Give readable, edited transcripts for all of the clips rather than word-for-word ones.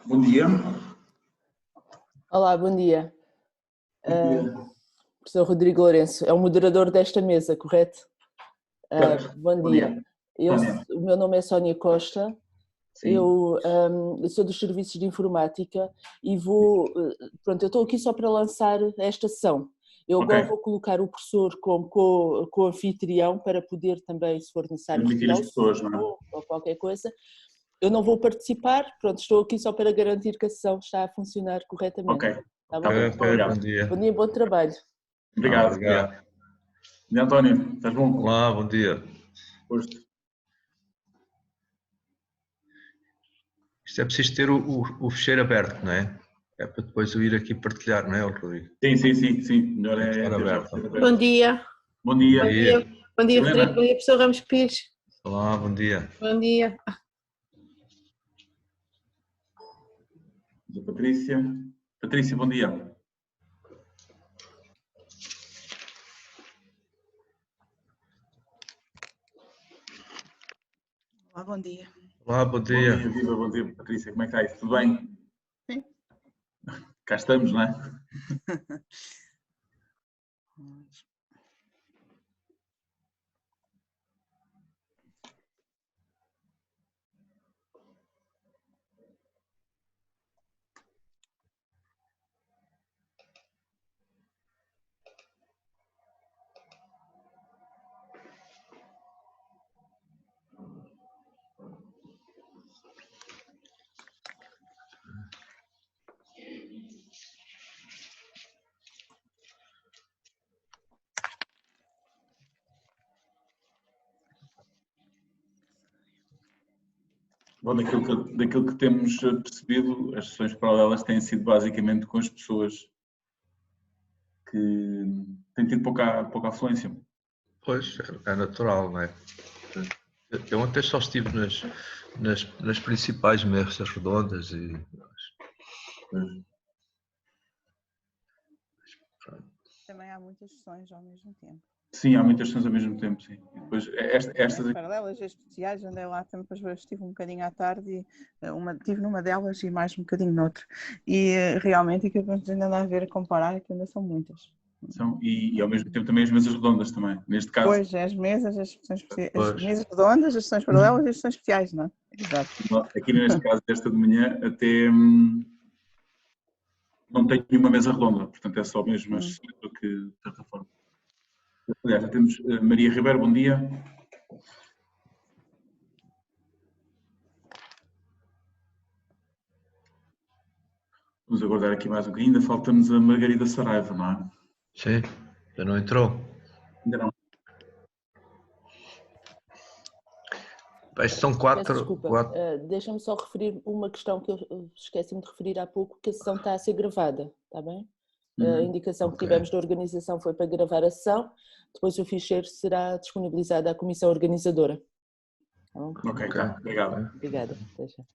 Bom dia. Olá, bom dia. Bom dia. Professor Rodrigo Lourenço, é o moderador desta mesa, correto? Bom dia. O meu nome é Sónia Costa. Sim. Eu sou dos serviços de informática e eu estou aqui só para lançar esta sessão. Eu agora vou colocar o professor como co-anfitrião para poder também, se for necessário, retirar o som ou qualquer coisa. Eu não vou participar, estou aqui só para garantir que a sessão está a funcionar corretamente. Ok. Tá bom? Bom dia. Bom dia, bom trabalho. Obrigado. E António, estás bom? Olá, bom dia. Gosto. Isto é preciso ter o fecheiro aberto, não é? É para depois eu ir aqui partilhar, não é, Rodrigo? Sim. Melhor é ter aberto. Bom dia. Bom dia. Bom dia, Rodrigo. Bom dia, professor Ramos Pires. Olá, bom dia. Bom dia. Patrícia. Patrícia, bom dia. Olá, bom dia. Olá, bom dia. Viva, bom dia, Patrícia. Como é que está isso? Tudo bem? Sim. Cá estamos, não é? Bom, daquilo que temos percebido, as sessões paralelas têm sido basicamente com as pessoas que têm tido pouca afluência. Pois, é natural, não é? Eu ontem só estive nas principais mesas redondas e... Também há muitas sessões ao mesmo tempo. Sim, há muitas sessões ao mesmo tempo, sim. E depois, estas aqui... paralelas especiais, andei lá também, depois estive um bocadinho à tarde, estive numa delas e mais um bocadinho noutra. E realmente aquilo que vamos ainda andar a ver, a comparar, que ainda são muitas. E ao mesmo tempo também as mesas redondas também, neste caso. Pois, as mesas, as sessões especiais, as mesas redondas, as sessões paralelas e as sessões especiais, não é? Exato. Aqui neste caso, desta de manhã, até não tenho nenhuma mesa redonda, portanto é só mesmo as sessões do que, de certa forma. Aliás, já temos Maria Ribeiro, bom dia. Vamos aguardar aqui mais um bocadinho, ainda falta-nos a Margarida Saraiva, não é? Sim, ainda não entrou. Ainda não. São quatro... Desculpa, deixa-me só referir uma questão que eu esqueci-me de referir há pouco, que a sessão está a ser gravada, está bem? A indicação que tivemos da organização foi para gravar a sessão, depois o ficheiro será disponibilizado à comissão organizadora. Tá bom? Ok, tá. Obrigado. Obrigada. Deixa.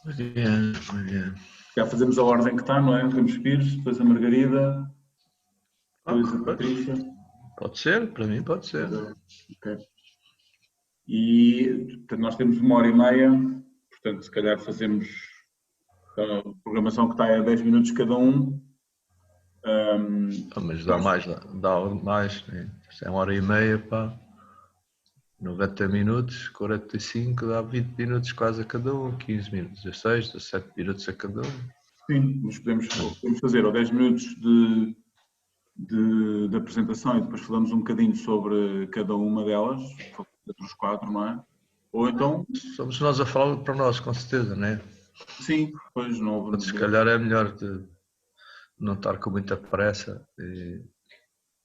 Muito bem. Já fazemos a ordem que está, não é? Ramos Pires, depois a Margarida, depois a Patrícia. Pode ser, para mim pode ser. Ok. E portanto, nós temos 1h30, portanto, se calhar fazemos a programação que está a 10 minutos cada um. Mas dá mais, né? Isto é 1h30, pá. 90 minutos, 45, dá 20 minutos quase a cada um, 15 minutos, 16, 17 minutos a cada um. Sim, mas podemos fazer ou 10 minutos de apresentação e depois falamos um bocadinho sobre cada uma delas, entre os 4, não é? Ou então... Somos nós a falar para nós, com certeza, não é? Sim, pois não houve... Se calhar é melhor de não estar com muita pressa.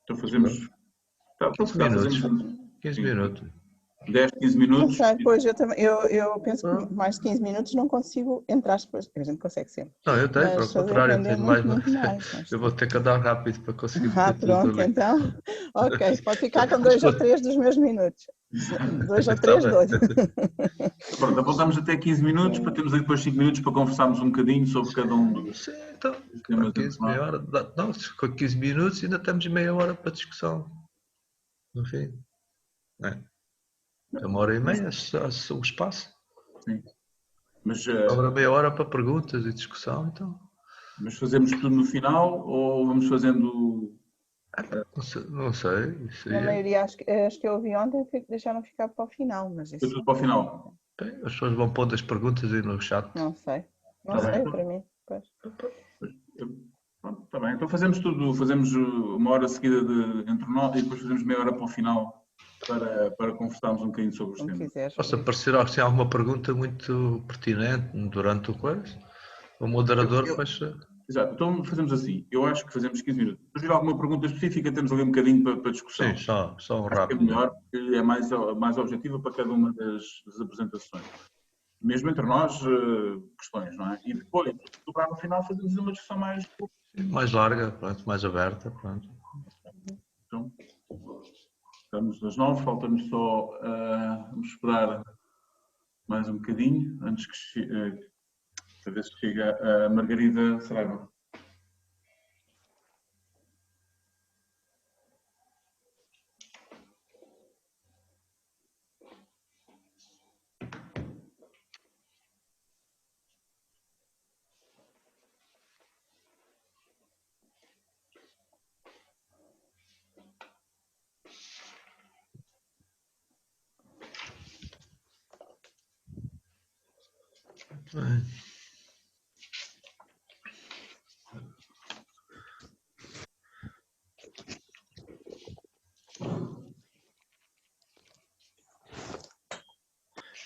Então fazemos... 15 minutos. 15 minutos. 10, 15 minutos. Não sei, pois eu penso que mais de 15 minutos não consigo entrar, depois a gente consegue sempre. Não, eu tenho, mas ao contrário, tenho muito mais. Eu vou ter que andar rápido para conseguir. Pronto, então. Ok, pode ficar com 2 ou 3 dos meus minutos. 2 ou 3, 2. Pronto, apontamos até 15 minutos para termos aí depois 5 minutos para conversarmos um bocadinho sobre cada um dos Sim, então, temas. 15, meia hora, não, com 15 minutos ainda temos meia hora para discussão. No fim. É 1h30 o espaço. Sim. Mas, Sobra meia hora para perguntas e discussão, então. mas fazemos tudo no final ou vamos fazendo... Não sei. Isso Na aí maioria, acho que eu ouvi ontem, deixaram ficar para o final, mas isso tudo para o final. as pessoas vão pondo as perguntas aí no chat. não sei. Não Tá sei, bem. para mim. Pois. Pronto, está bem. Então fazemos tudo, fazemos uma hora seguida entre nós e depois fazemos meia hora para o final para conversarmos um bocadinho sobre os Como temas. quiseres. Se aparecer assim, alguma pergunta muito pertinente durante o coisa, o moderador depois... Exato, então fazemos assim, eu acho que fazemos 15 minutos. Se vir alguma pergunta específica, temos ali um bocadinho para discussão. Sim, só um Acho que é rápido. melhor, porque é mais objetiva para cada uma das apresentações. Mesmo entre nós, questões, não é? E depois, dobrar no final, fazemos uma discussão Mais larga, pronto, mais aberta. Pronto. Então, estamos às 9, falta-nos só, vamos esperar mais um bocadinho, antes que para ver se chega a Margarida Saraiva.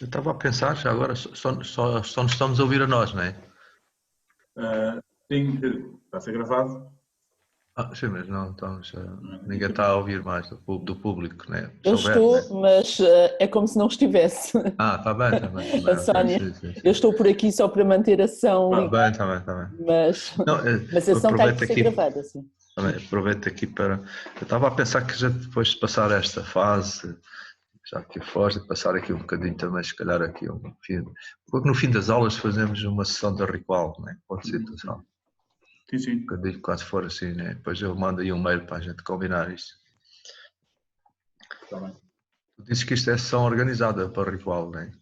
Eu estava a pensar, já agora, só nos estamos a ouvir a nós, não é? Sim, está a ser gravado. Sim, mas não, então ninguém está a ouvir mais do público, né? Eu estou, né? mas é como se não estivesse. Está bem, está bem. A Sónia, Sim. eu estou por aqui só para manter a ação ligada. Está bem. Mas a ação está a ser gravada, sim. Aproveito aqui para... Eu estava a pensar que já depois de passar esta fase, já aqui foge, passar aqui um bocadinho também, se calhar aqui porque no fim das aulas fazemos uma sessão de ritual, né? Pode ser situação. Sim. Um bocadinho, quando for assim, né? Depois eu mando aí um mail para a gente combinar isso. Está bem. Tu dizes que isto é sessão organizada para o ritual, né?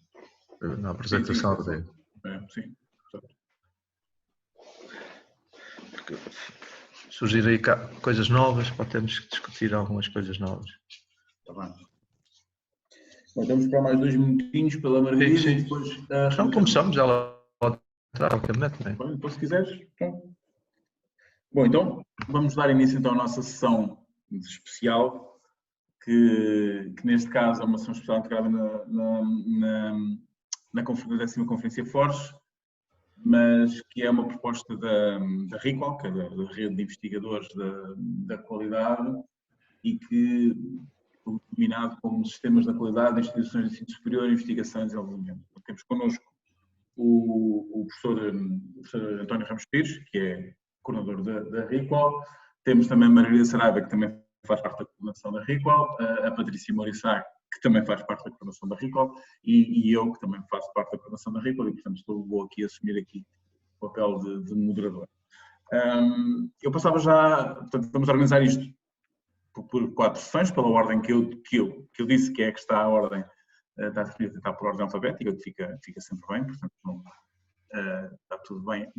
Na apresentação dele. Sim. Porque surgir aí coisas novas, temos que discutir algumas coisas novas. Está bem. Bom, vamos esperar mais 2 minutinhos pela Margarida Sim. e depois... Não começamos, ela pode entrar, obviamente, não é? Bom, então se quiseres. Bom, então vamos dar início então à nossa sessão especial, que neste caso é uma sessão especial integrada na 10ª Conferência Forge, mas que é uma proposta da RIQUAL, que é da Rede de Investigadores da Qualidade, e que foi denominado como Sistemas da Qualidade de Instituições de Ensino Superior, Investigação e Desenvolvimento. Então, temos connosco o professor António Ramos Pires, que é coordenador da RIQUAL. Temos também a Margarida Saraiva, que também faz parte da coordenação da RIQUAL, a Patrícia Morissá, que também faz parte da coordenação da RIQUAL, e eu, que também faço parte da coordenação da RIQUAL, e portanto vou aqui assumir aqui o papel de moderador. Eu passava já, portanto, vamos organizar isto por 4 sessões, pela ordem que eu disse, que é que está a ordem, está por ordem alfabética, que fica sempre bem, portanto está tudo bem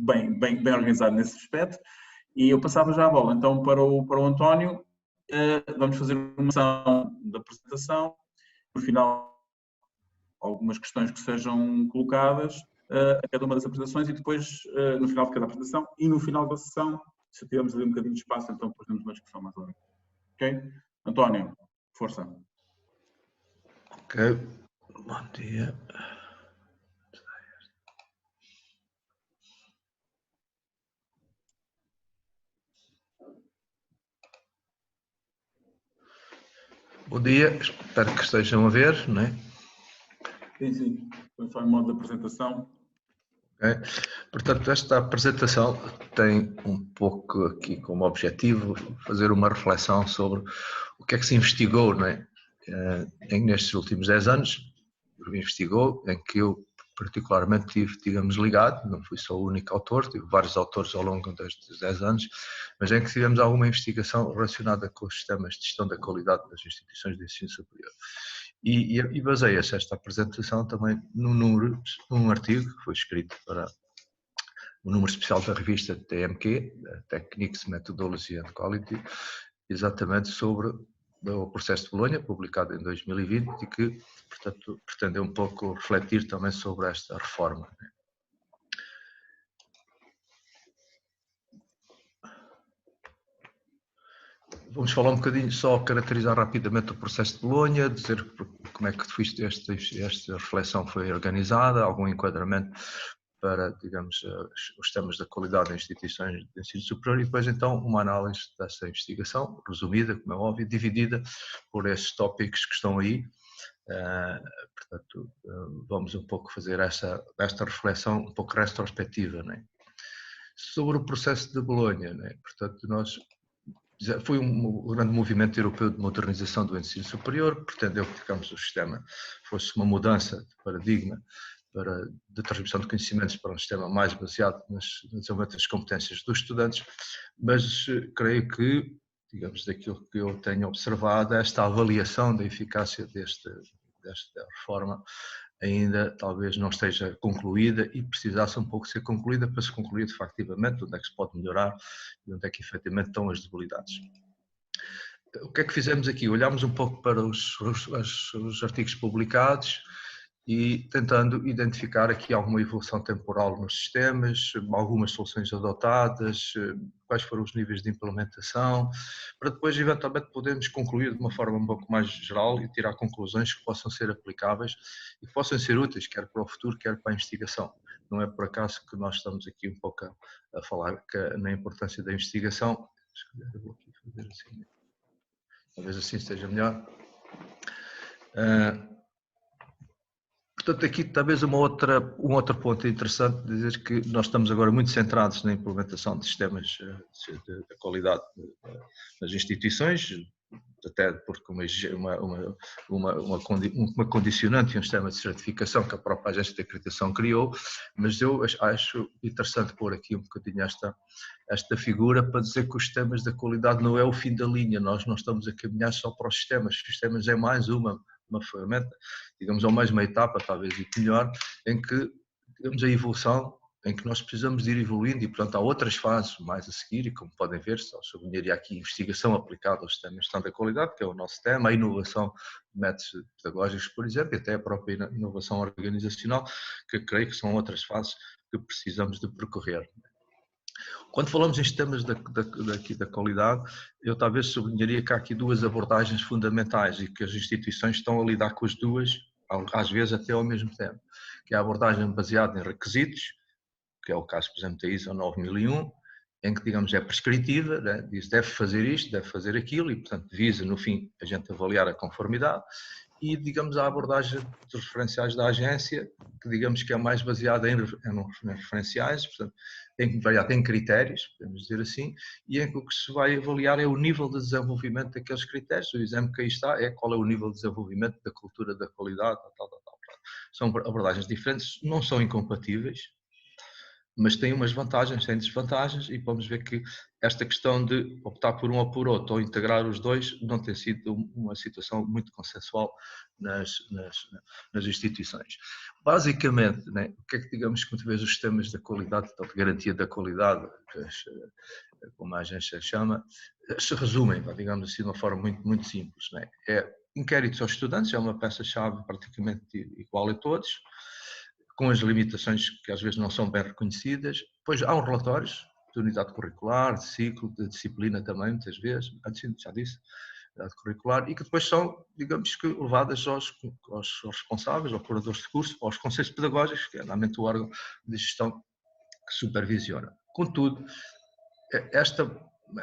organizado nesse aspecto. E eu passava já a bola então para o António. Vamos fazer uma sessão de apresentação, no final algumas questões que sejam colocadas a cada uma das apresentações, e depois no final de cada apresentação e no final da sessão, se tivermos ali um bocadinho de espaço, então depois temos uma discussão mais longa. Ok? António, força. Ok, bom dia. Bom dia, espero que estejam a ver, não é? Sim, foi só em modo de apresentação. Okay. Portanto, esta apresentação tem um pouco aqui como objetivo fazer uma reflexão sobre o que é que se investigou, não é? nestes últimos 10 anos, investigou, em que eu particularmente tive, digamos, ligado, não fui só o único autor, tive vários autores ao longo destes 10 anos, mas em que tivemos alguma investigação relacionada com os sistemas de gestão da qualidade das instituições de ensino superior. E baseia-se esta apresentação também num artigo que foi escrito para o número especial da revista TMQ, Techniques, Methodology and Quality, exatamente sobre o processo de Bolonha, publicado em 2020 e que, portanto, pretende um pouco refletir também sobre esta reforma. Vamos falar um bocadinho, só caracterizar rapidamente o processo de Bolonha, dizer como é que esta reflexão foi organizada, algum enquadramento para, digamos, os temas da qualidade em instituições de ensino superior e depois então uma análise dessa investigação, resumida, como é óbvio, dividida por esses tópicos que estão aí. Portanto, vamos um pouco fazer esta reflexão um pouco retrospectiva, não é? Sobre o processo de Bolonha, não é? Portanto, foi um grande movimento europeu de modernização do ensino superior, pretendeu que, digamos, o sistema fosse uma mudança de paradigma de transmissão de conhecimentos para um sistema mais baseado no desenvolvimento das competências dos estudantes, mas creio que, digamos, daquilo que eu tenho observado, esta avaliação da eficácia desta reforma ainda talvez não esteja concluída e precisasse um pouco ser concluída para se concluir efetivamente onde é que se pode melhorar e onde é que efetivamente estão as debilidades. O que é que fizemos aqui? Olhámos um pouco para os artigos publicados e tentando identificar aqui alguma evolução temporal nos sistemas, algumas soluções adotadas, quais foram os níveis de implementação, para depois eventualmente podermos concluir de uma forma um pouco mais geral e tirar conclusões que possam ser aplicáveis e que possam ser úteis, quer para o futuro, quer para a investigação. Não é por acaso que nós estamos aqui um pouco a falar na importância da investigação. Eu vou aqui fazer assim, talvez assim esteja melhor. Portanto, aqui talvez um outro ponto interessante, dizer que nós estamos agora muito centrados na implementação de sistemas de qualidade nas instituições, até porque uma condicionante e um sistema de certificação que a própria agência de acreditação criou, mas eu acho interessante pôr aqui um bocadinho esta figura para dizer que os sistemas da qualidade não é o fim da linha, nós não estamos a caminhar só para os sistemas é mais uma ferramenta, digamos, ou mais uma etapa, talvez e melhor, em que temos a evolução, em que nós precisamos de ir evoluindo e, portanto, há outras fases mais a seguir e, como podem ver, só sublinharia aqui a investigação aplicada aos sistemas de gestão da qualidade, que é o nosso tema, a inovação de métodos pedagógicos, por exemplo, e até a própria inovação organizacional, que creio que são outras fases que precisamos de percorrer. Quando falamos em sistemas da qualidade, eu talvez sublinharia que há aqui duas abordagens fundamentais e que as instituições estão a lidar com as duas, às vezes até ao mesmo tempo, que é a abordagem baseada em requisitos, que é o caso, por exemplo, da ISO 9001, em que, digamos, é prescritiva, né? Diz deve fazer isto, deve fazer aquilo e, portanto, visa, no fim, a gente avaliar a conformidade e, digamos, a abordagem dos referenciais da agência, que, digamos, que é mais baseada em referenciais, portanto, tem critérios, podemos dizer assim, e em que o que se vai avaliar é o nível de desenvolvimento daqueles critérios. O exemplo que aí está é qual é o nível de desenvolvimento da cultura da qualidade, tal. São abordagens diferentes, não são incompatíveis, mas tem umas vantagens, tem desvantagens e vamos ver que esta questão de optar por um ou por outro ou integrar os dois não tem sido uma situação muito consensual nas instituições. Basicamente, né, o que é que digamos que muitas vezes os sistemas da qualidade, de garantia da qualidade, como a agência chama, se resumem, digamos assim, de uma forma muito, muito simples. Né? É inquéritos aos estudantes, é uma peça-chave praticamente igual a todos, com as limitações que às vezes não são bem reconhecidas. Depois há uns relatórios de unidade curricular, de ciclo, de disciplina também, muitas vezes, já disse, unidade curricular, e que depois são, digamos que, levadas aos responsáveis, aos curadores de curso, aos conselhos pedagógicos, que é realmente o órgão de gestão que supervisiona. Contudo,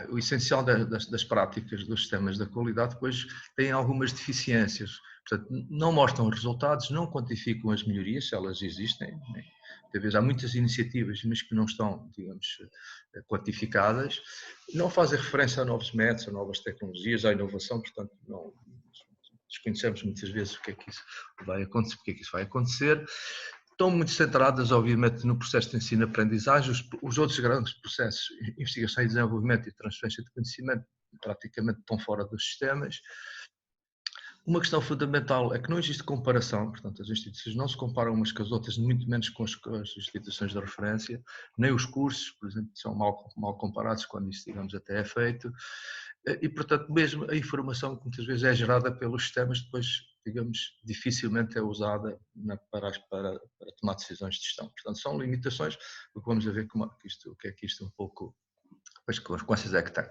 o essencial das práticas dos sistemas da qualidade depois tem algumas deficiências. Portanto, não mostram resultados, não quantificam as melhorias, se elas existem. Talvez há muitas iniciativas, mas que não estão, digamos, quantificadas. Não fazem referência a novos métodos, a novas tecnologias, à inovação, portanto, não desconhecemos muitas vezes o que é que isso vai acontecer, porque é que isso vai acontecer. Estão muito centradas, obviamente, no processo de ensino-aprendizagem. Os outros grandes processos, investigação e desenvolvimento e transferência de conhecimento, praticamente estão fora dos sistemas. Uma questão fundamental é que não existe comparação, portanto, as instituições não se comparam umas com as outras, muito menos com as instituições de referência, nem os cursos, por exemplo, são mal comparados quando isso, digamos, até é feito. E, portanto, mesmo a informação que muitas vezes é gerada pelos sistemas, depois, digamos, dificilmente é usada para tomar decisões de gestão. Portanto, são limitações, porque vamos a ver o que é que isto um pouco... Mas com as consequências é que tem.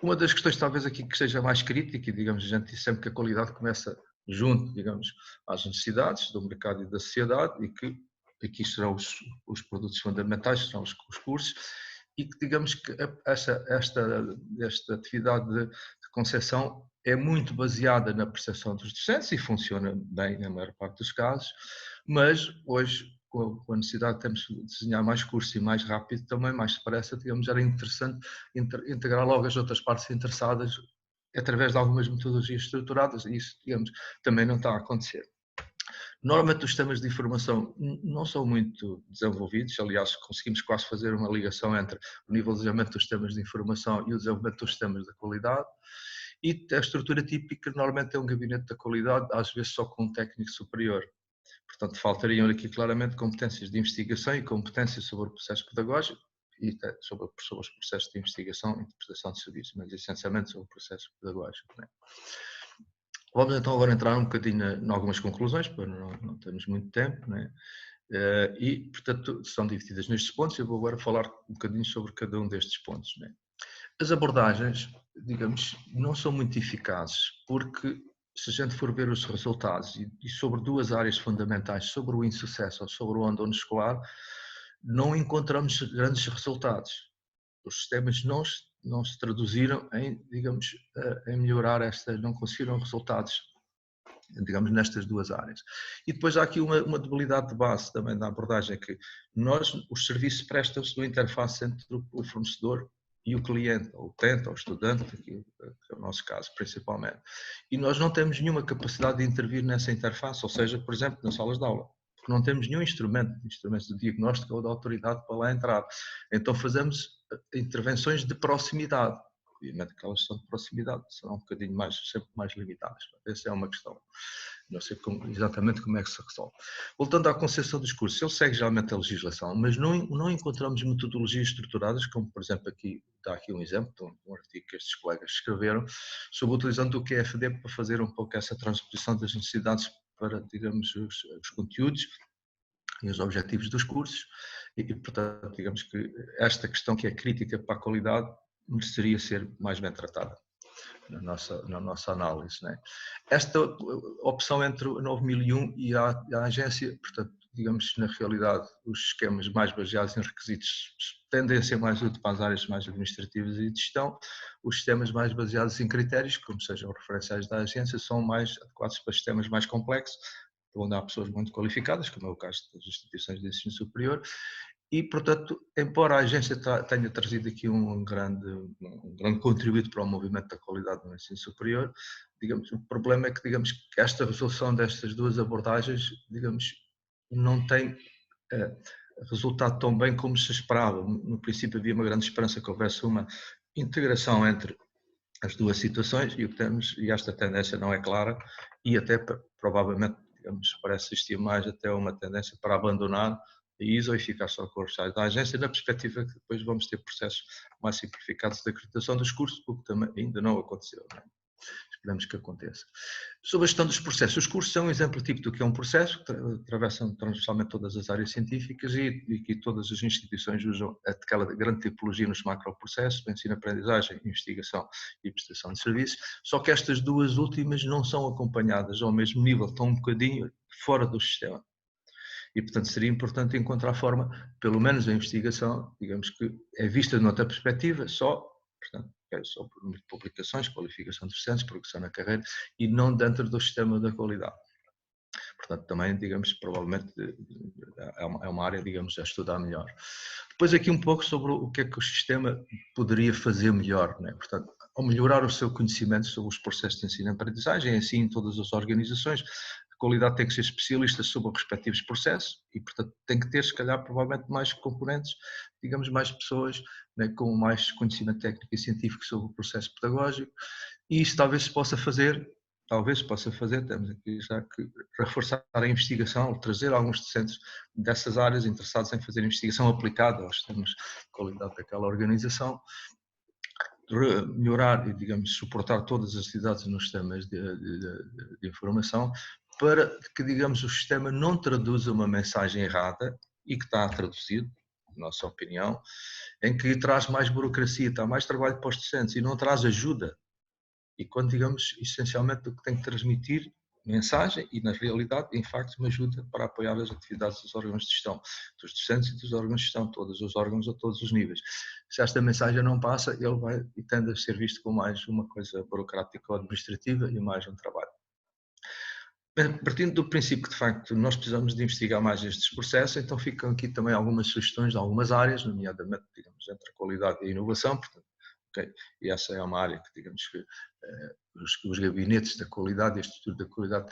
Uma das questões talvez aqui que seja mais crítica, e digamos, a gente diz sempre que a qualidade começa junto, digamos, às necessidades do mercado e da sociedade, e que aqui serão os produtos fundamentais, serão os cursos, e que digamos que esta atividade de concepção é muito baseada na percepção dos docentes e funciona bem na maior parte dos casos, mas hoje, com a necessidade de termos de desenhar mais cursos e mais rápido, também mais depressa, digamos, era interessante integrar logo as outras partes interessadas através de algumas metodologias estruturadas, e isso, digamos, também não está a acontecer. Normalmente os sistemas de informação não são muito desenvolvidos, aliás, conseguimos quase fazer uma ligação entre o nível de desenvolvimento dos sistemas de informação e o desenvolvimento dos sistemas da qualidade, e a estrutura típica normalmente é um gabinete da qualidade, às vezes só com um técnico superior. Portanto, faltariam aqui claramente competências de investigação e competências sobre o processo pedagógico e sobre os processos de investigação e interpretação de serviços, mas essencialmente sobre o processo pedagógico. Né? Vamos então agora entrar um bocadinho em algumas conclusões, para não termos muito tempo, né? E, portanto, são divididas nestes pontos. Eu vou agora falar um bocadinho sobre cada um destes pontos. Né? As abordagens, digamos, não são muito eficazes, porque se a gente for ver os resultados e sobre duas áreas fundamentais, sobre o insucesso ou sobre o abandono escolar, não encontramos grandes resultados. Os sistemas não se traduziram em, digamos, em melhorar não conseguiram resultados, digamos, nestas duas áreas. E depois há aqui uma debilidade de base também da abordagem, que os serviços prestam-se no interface entre o fornecedor e o cliente, ou o utente, ou o estudante, que é o nosso caso principalmente. E nós não temos nenhuma capacidade de intervir nessa interface, ou seja, por exemplo, nas salas de aula, porque não temos nenhum instrumento de diagnóstico ou de autoridade para lá entrar. Então fazemos intervenções de proximidade. Obviamente aquelas que são de proximidade serão um bocadinho sempre mais limitadas. Essa é uma questão. Não sei exatamente como é que se resolve. Voltando à concepção dos cursos, ele segue geralmente a legislação, mas não encontramos metodologias estruturadas, como por exemplo dá aqui um exemplo de um artigo que estes colegas escreveram, sobre utilizando o QFD para fazer um pouco essa transposição das necessidades para, digamos, os conteúdos e os objetivos dos cursos, e portanto, digamos que esta questão que é crítica para a qualidade mereceria ser mais bem tratada na nossa análise. Né? Esta opção entre a 9001 e a agência, portanto, digamos, na realidade, os esquemas mais baseados em requisitos tendem a ser mais úteis para as áreas mais administrativas e de gestão, os sistemas mais baseados em critérios, como sejam referenciais da agência, são mais adequados para sistemas mais complexos, onde há pessoas muito qualificadas, como é o caso das instituições de ensino superior, e, portanto, embora a agência tenha trazido aqui um grande contributo para o movimento da qualidade no ensino superior, digamos, o problema é que, digamos, que esta resolução destas duas abordagens, digamos, não tem resultado tão bem como se esperava. No princípio havia uma grande esperança que houvesse uma integração entre as duas situações e o que temos, e esta tendência não é clara, e até provavelmente, digamos, parece existir mais até uma tendência para abandonar a ISO e ficar só com os sites da agência, na perspectiva que depois vamos ter processos mais simplificados de acreditação dos cursos, o que também ainda não aconteceu. Não é? Esperamos que aconteça. Sobre a gestão dos processos, os cursos são um exemplo típico do que é um processo, que atravessam transversalmente todas as áreas científicas e que todas as instituições usam aquela grande tipologia nos macroprocessos, ensino-aprendizagem, investigação e prestação de serviços, só que estas duas últimas não são acompanhadas ao mesmo nível, estão um bocadinho fora do sistema. E, portanto, seria importante encontrar forma, pelo menos a investigação, digamos que é vista de outra perspectiva, portanto, só por número de publicações, qualificação de docentes, progressão na carreira, e não dentro do sistema da qualidade. Portanto, também, digamos, provavelmente é uma área, digamos, a estudar melhor. Depois aqui um pouco sobre o que é que o sistema poderia fazer melhor, né? Portanto, ou melhorar o seu conhecimento sobre os processos de ensino e aprendizagem, assim em todas as organizações. A qualidade tem que ser especialista sobre os respectivos processos e, portanto, tem que ter, se calhar, provavelmente mais componentes, digamos, mais pessoas, né, com mais conhecimento técnico e científico sobre o processo pedagógico, e isso talvez se possa fazer, temos aqui já que reforçar a investigação, trazer alguns docentes dessas áreas interessados em fazer investigação aplicada aos sistemas de qualidade daquela organização, melhorar e, digamos, suportar todas as atividades nos sistemas de informação, para que, digamos, o sistema não traduza uma mensagem errada, e que está a traduzir, na nossa opinião, em que traz mais burocracia, está mais trabalho para os docentes e não traz ajuda. E quando, digamos, essencialmente o que tem que transmitir mensagem e, na realidade, em facto, uma ajuda para apoiar as atividades dos órgãos de gestão, dos docentes e dos órgãos de gestão, todos os órgãos a todos os níveis. Se esta mensagem não passa, ele vai e tende a ser visto como mais uma coisa burocrática ou administrativa e mais um trabalho. Partindo do princípio que, de facto, nós precisamos de investigar mais estes processos, então ficam aqui também algumas sugestões de algumas áreas, nomeadamente, digamos, entre a qualidade e a inovação, portanto, okay, e essa é uma área que, digamos, que os gabinetes da qualidade e este estudo da qualidade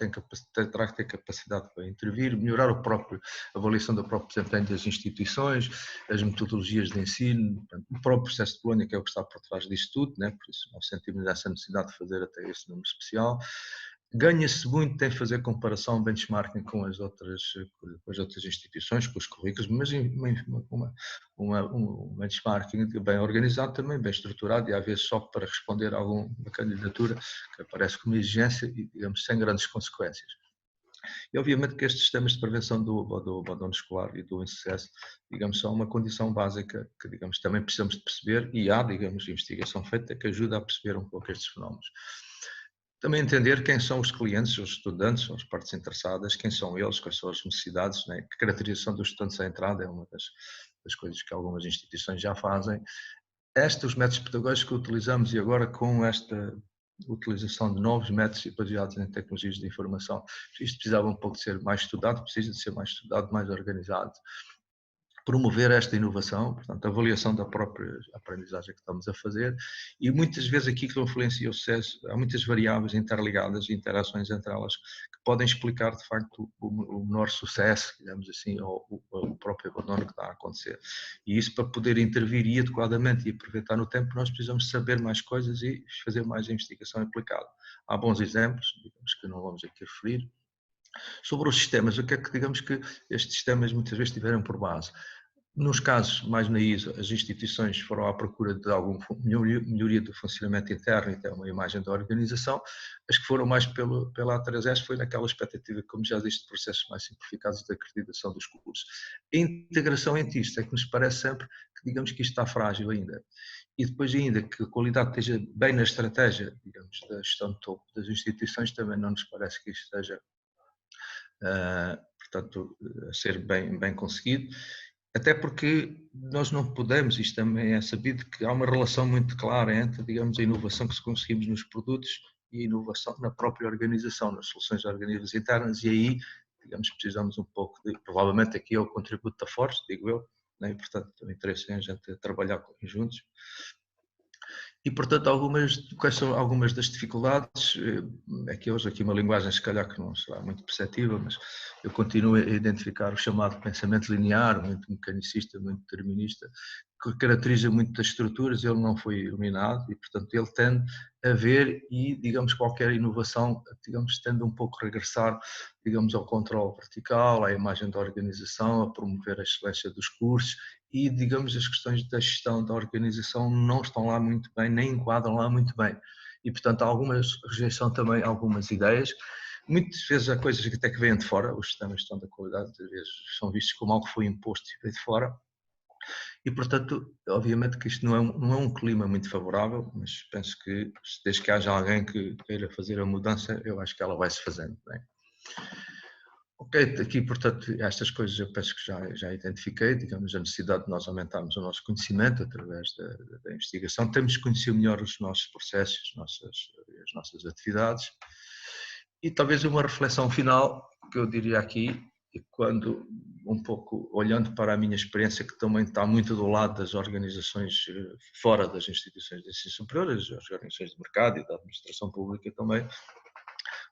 terá que ter capacidade para intervir, melhorar a avaliação do próprio desempenho das instituições, as metodologias de ensino, portanto, o próprio processo de Bolonha, que é o que está por trás disto tudo, né? Por isso nós sentimos essa necessidade de fazer até esse número especial. Ganha-se muito em fazer comparação, benchmarking com as outras instituições, com os currículos, mas um benchmarking bem organizado também, bem estruturado, e às vezes só para responder a alguma candidatura que aparece como exigência e, digamos, sem grandes consequências. E obviamente que estes sistemas de prevenção do abandono escolar e do insucesso, digamos, são uma condição básica que, digamos, também precisamos de perceber, e há, digamos, investigação feita que ajuda a perceber um pouco estes fenómenos. Também entender quem são os clientes, os estudantes, as partes interessadas, quem são eles, quais são as necessidades, né? Que caracterização dos estudantes à entrada é uma das coisas que algumas instituições já fazem. Os métodos pedagógicos que utilizamos, e agora com esta utilização de novos métodos baseados em tecnologias de informação, isto precisava um pouco de ser mais estudado, precisa de ser mais estudado, mais organizado. Promover esta inovação, portanto, a avaliação da própria aprendizagem que estamos a fazer, e muitas vezes aqui que influencia o sucesso, há muitas variáveis interligadas e interações entre elas que podem explicar de facto o menor sucesso, digamos assim, ou o próprio abandono que está a acontecer. E isso, para poder intervir e adequadamente e aproveitar no tempo, nós precisamos saber mais coisas e fazer mais investigação aplicada. Há bons exemplos, digamos, que não vamos aqui referir. Sobre os sistemas, o que é que, digamos, que estes sistemas muitas vezes tiveram por base? Nos casos mais na ISO, as instituições foram à procura de alguma melhoria do funcionamento interno e até uma imagem da organização. As que foram mais pela A3S foi naquela expectativa, como já disse, de processos mais simplificados de acreditação dos cursos. A integração entre isto é que nos parece sempre que, digamos, que isto está frágil ainda. E depois ainda que a qualidade esteja bem na estratégia, digamos, da gestão de topo das instituições, também não nos parece que isto esteja portanto, a ser bem conseguido, até porque nós não podemos, isto também é sabido, que há uma relação muito clara entre, digamos, a inovação que conseguimos nos produtos e a inovação na própria organização, nas soluções organizativas internas, e aí, digamos, precisamos um pouco de, provavelmente aqui é o contributo da Force, digo eu, né? E portanto o interesse em a gente trabalhar juntos. E, portanto, quais são algumas das dificuldades? É que hoje aqui uma linguagem, se calhar, que não será muito perceptível, mas eu continuo a identificar o chamado pensamento linear, muito mecanicista, muito determinista, que caracteriza muito das estruturas. Ele não foi eliminado e, portanto, ele tende a ver e, digamos, qualquer inovação, digamos, tende um pouco a regressar, digamos, ao controle vertical, à imagem da organização, a promover a excelência dos cursos. E, digamos, as questões da gestão da organização não estão lá muito bem, nem enquadram lá muito bem. E, portanto, há rejeição também a algumas ideias. Muitas vezes há coisas que até que vêm de fora, os sistemas de gestão da qualidade, às vezes são vistos como algo que foi imposto e veio de fora. E, portanto, obviamente que isto não é um clima muito favorável, mas penso que, desde que haja alguém que queira fazer a mudança, eu acho que ela vai se fazendo bem. Ok, aqui, portanto, estas coisas eu penso que já identifiquei, digamos, a necessidade de nós aumentarmos o nosso conhecimento através da investigação. Temos que conhecer melhor os nossos processos, as nossas atividades. E talvez uma reflexão final que eu diria aqui E quando, um pouco olhando para a minha experiência, que também está muito do lado das organizações fora das instituições de ensino superior, as organizações de mercado e da administração pública também,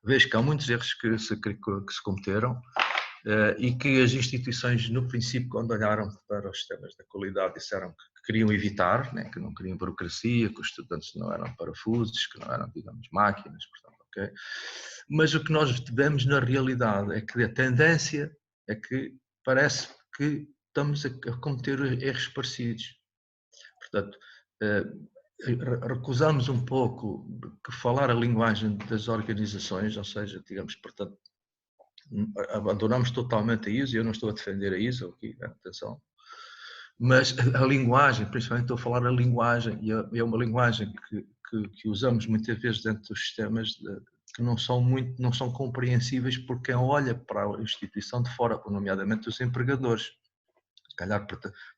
vejo que há muitos erros que se cometeram e que as instituições, no princípio, quando olharam para os sistemas da qualidade, disseram que queriam evitar, né, que não queriam burocracia, que os estudantes não eram parafusos, que não eram, digamos, máquinas, portanto, ok? Mas o que nós vemos na realidade é que a tendência é que parece que estamos a cometer erros parecidos. Portanto, recusamos um pouco que falar a linguagem das organizações, ou seja, digamos, portanto, abandonamos totalmente a ISO, eu não estou a defender a ISO aqui, atenção, mas a linguagem, principalmente estou a falar a linguagem, e é uma linguagem que usamos muitas vezes dentro dos sistemas que não são compreensíveis por quem olha para a instituição de fora, nomeadamente os empregadores. Se calhar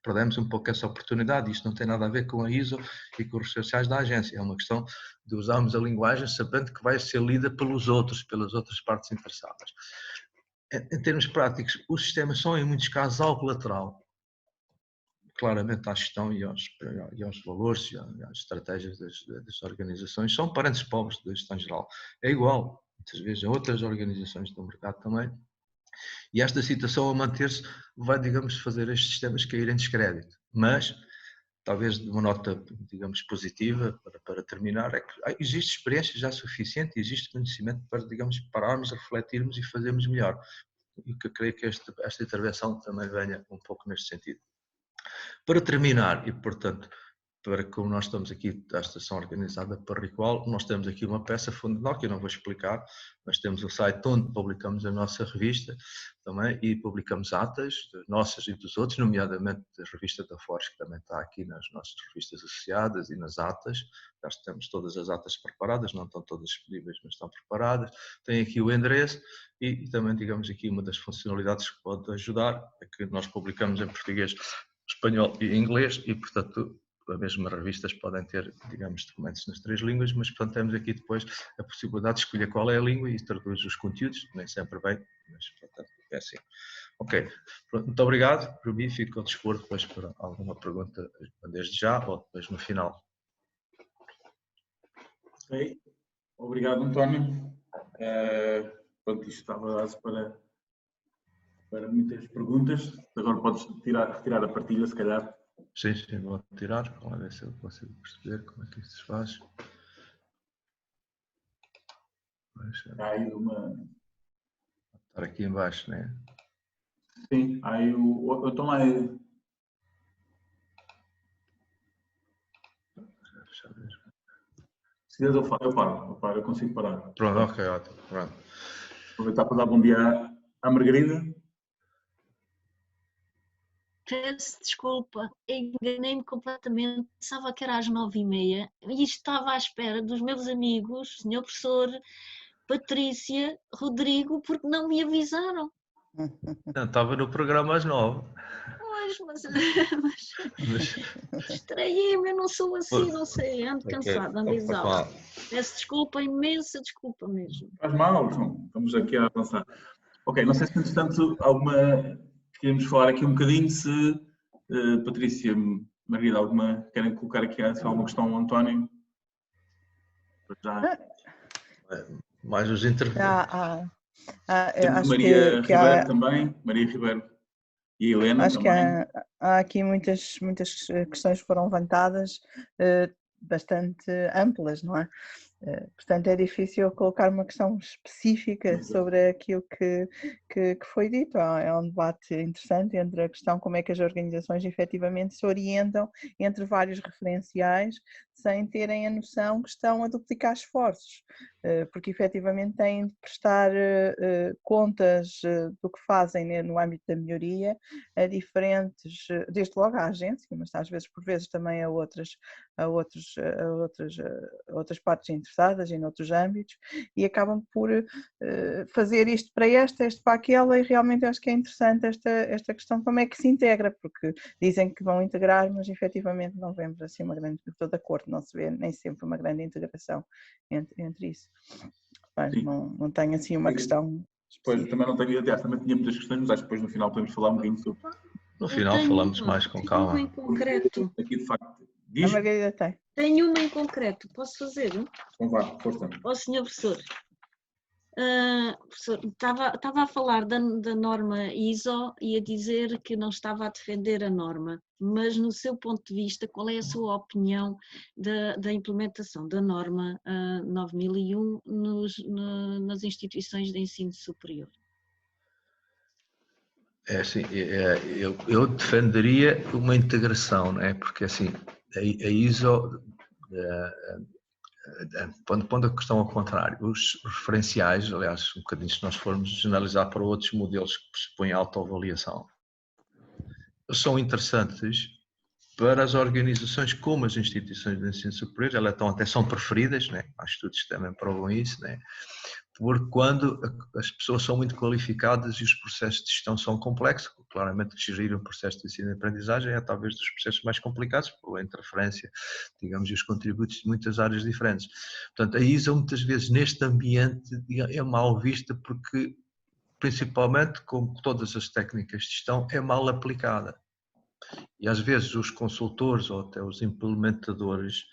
perdemos um pouco essa oportunidade. Isto não tem nada a ver com a ISO e com os referenciais da agência, é uma questão de usarmos a linguagem sabendo que vai ser lida pelos outros, pelas outras partes interessadas. Em termos práticos, os sistemas são em muitos casos algo lateral, claramente à gestão e aos valores e às estratégias das organizações, são parentes pobres da gestão geral. É igual, muitas vezes, a outras organizações do mercado também. E esta situação a manter-se vai, digamos, fazer estes sistemas caírem em descrédito. Mas, talvez de uma nota, digamos, positiva, para terminar, é que existe experiência já suficiente, existe conhecimento para, digamos, pararmos, refletirmos e fazermos melhor. E que eu creio que esta intervenção também venha um pouco neste sentido. Para terminar, e portanto, para como nós estamos aqui, a estação organizada para Riqual, nós temos aqui uma peça fundamental que eu não vou explicar, mas temos o site onde publicamos a nossa revista também e publicamos atas, nossas e dos outros, nomeadamente a revista da Forge, que também está aqui nas nossas revistas associadas e nas atas. Já temos todas as atas preparadas, não estão todas disponíveis, mas estão preparadas. Tem aqui o endereço e também, digamos, aqui uma das funcionalidades que pode ajudar é que nós publicamos em português, espanhol e inglês e, portanto, as mesmas revistas podem ter, digamos, documentos nas 3 línguas, mas, portanto, temos aqui depois a possibilidade de escolher qual é a língua e traduz os conteúdos, nem sempre bem, mas, portanto, é assim. Ok, muito obrigado, Rubi, fico ao dispor depois para alguma pergunta desde já ou depois no final. Ok, obrigado, António. Pronto, isto estava a base para muitas perguntas. Agora podes retirar a partilha, se calhar. Sim, vou tirar. Vamos ver se eu consigo perceber como é que isto se faz. Há aí uma... Estar aqui em baixo, não é? Sim, há aí o... Então lá... Se quiseres eu paro, eu consigo parar. Pronto, ok, ótimo. Pronto. Aproveitar para dar bom dia à Margarida. Peço desculpa, enganei-me completamente, pensava que era às 9h30 e estava à espera dos meus amigos, senhor professor, Patrícia, Rodrigo, porque não me avisaram. Não, estava no programa às 9. Mas distraí-me, eu não sou assim, não sei, ando cansada, ando exausta. Peço desculpa, imensa desculpa mesmo. Faz mal, estamos aqui a avançar. Ok, não sei se, entretanto, queríamos falar aqui um bocadinho, se Patrícia, Margarida, querem colocar aqui alguma questão ao António? Já. Mais os intervenientes. Temos Maria Ribeiro também, Maria Ribeiro e Helena acho também. Que há aqui muitas questões que foram levantadas, bastante amplas, não é? Portanto, é difícil colocar uma questão específica sobre aquilo que foi dito. É um debate interessante entre a questão como é que as organizações efetivamente se orientam entre vários referenciais sem terem a noção que estão a duplicar esforços, porque efetivamente têm de prestar contas do que fazem no âmbito da melhoria a diferentes, desde logo à agência, mas às vezes por vezes também a outras partes interessadas em outros âmbitos, e acabam por fazer isto para esta, este para aquela, e realmente acho que é interessante esta questão, como é que se integra, porque dizem que vão integrar, mas efetivamente não vemos assim uma grande, estou de acordo, não se vê nem sempre uma grande integração entre isso. Mas não tenho assim uma questão Depois também não tenho, aliás, também tinha muitas questões, mas acho que depois no final podemos falar um bocadinho sobre. No final falamos mais com Tenho uma calma. em concreto. Aqui de facto. A Diz? Margarida tem. Tenho uma em concreto. Posso fazer? Então vá, força. Ó, senhor professor. Professor, estava a falar da norma ISO e a dizer que não estava a defender a norma, mas no seu ponto de vista, qual é a sua opinião da implementação da norma 9001 nas instituições de ensino superior? É assim, eu defenderia uma integração, não é? Porque assim, a ISO, pondo a questão ao contrário, os referenciais, aliás, um bocadinho se nós formos generalizar para outros modelos que pressupõem autoavaliação, eles são interessantes para as organizações como as instituições de ensino superior, elas até são preferidas, né? Há estudos que também provam isso, né? Porque quando as pessoas são muito qualificadas e os processos de gestão são complexos, claramente gerir um processo de ensino e aprendizagem é talvez dos processos mais complicados, pela interferência, digamos, e os contributos de muitas áreas diferentes. Portanto, a ISO muitas vezes neste ambiente é mal vista porque, principalmente, como todas as técnicas de gestão, é mal aplicada. E às vezes os consultores ou até os implementadores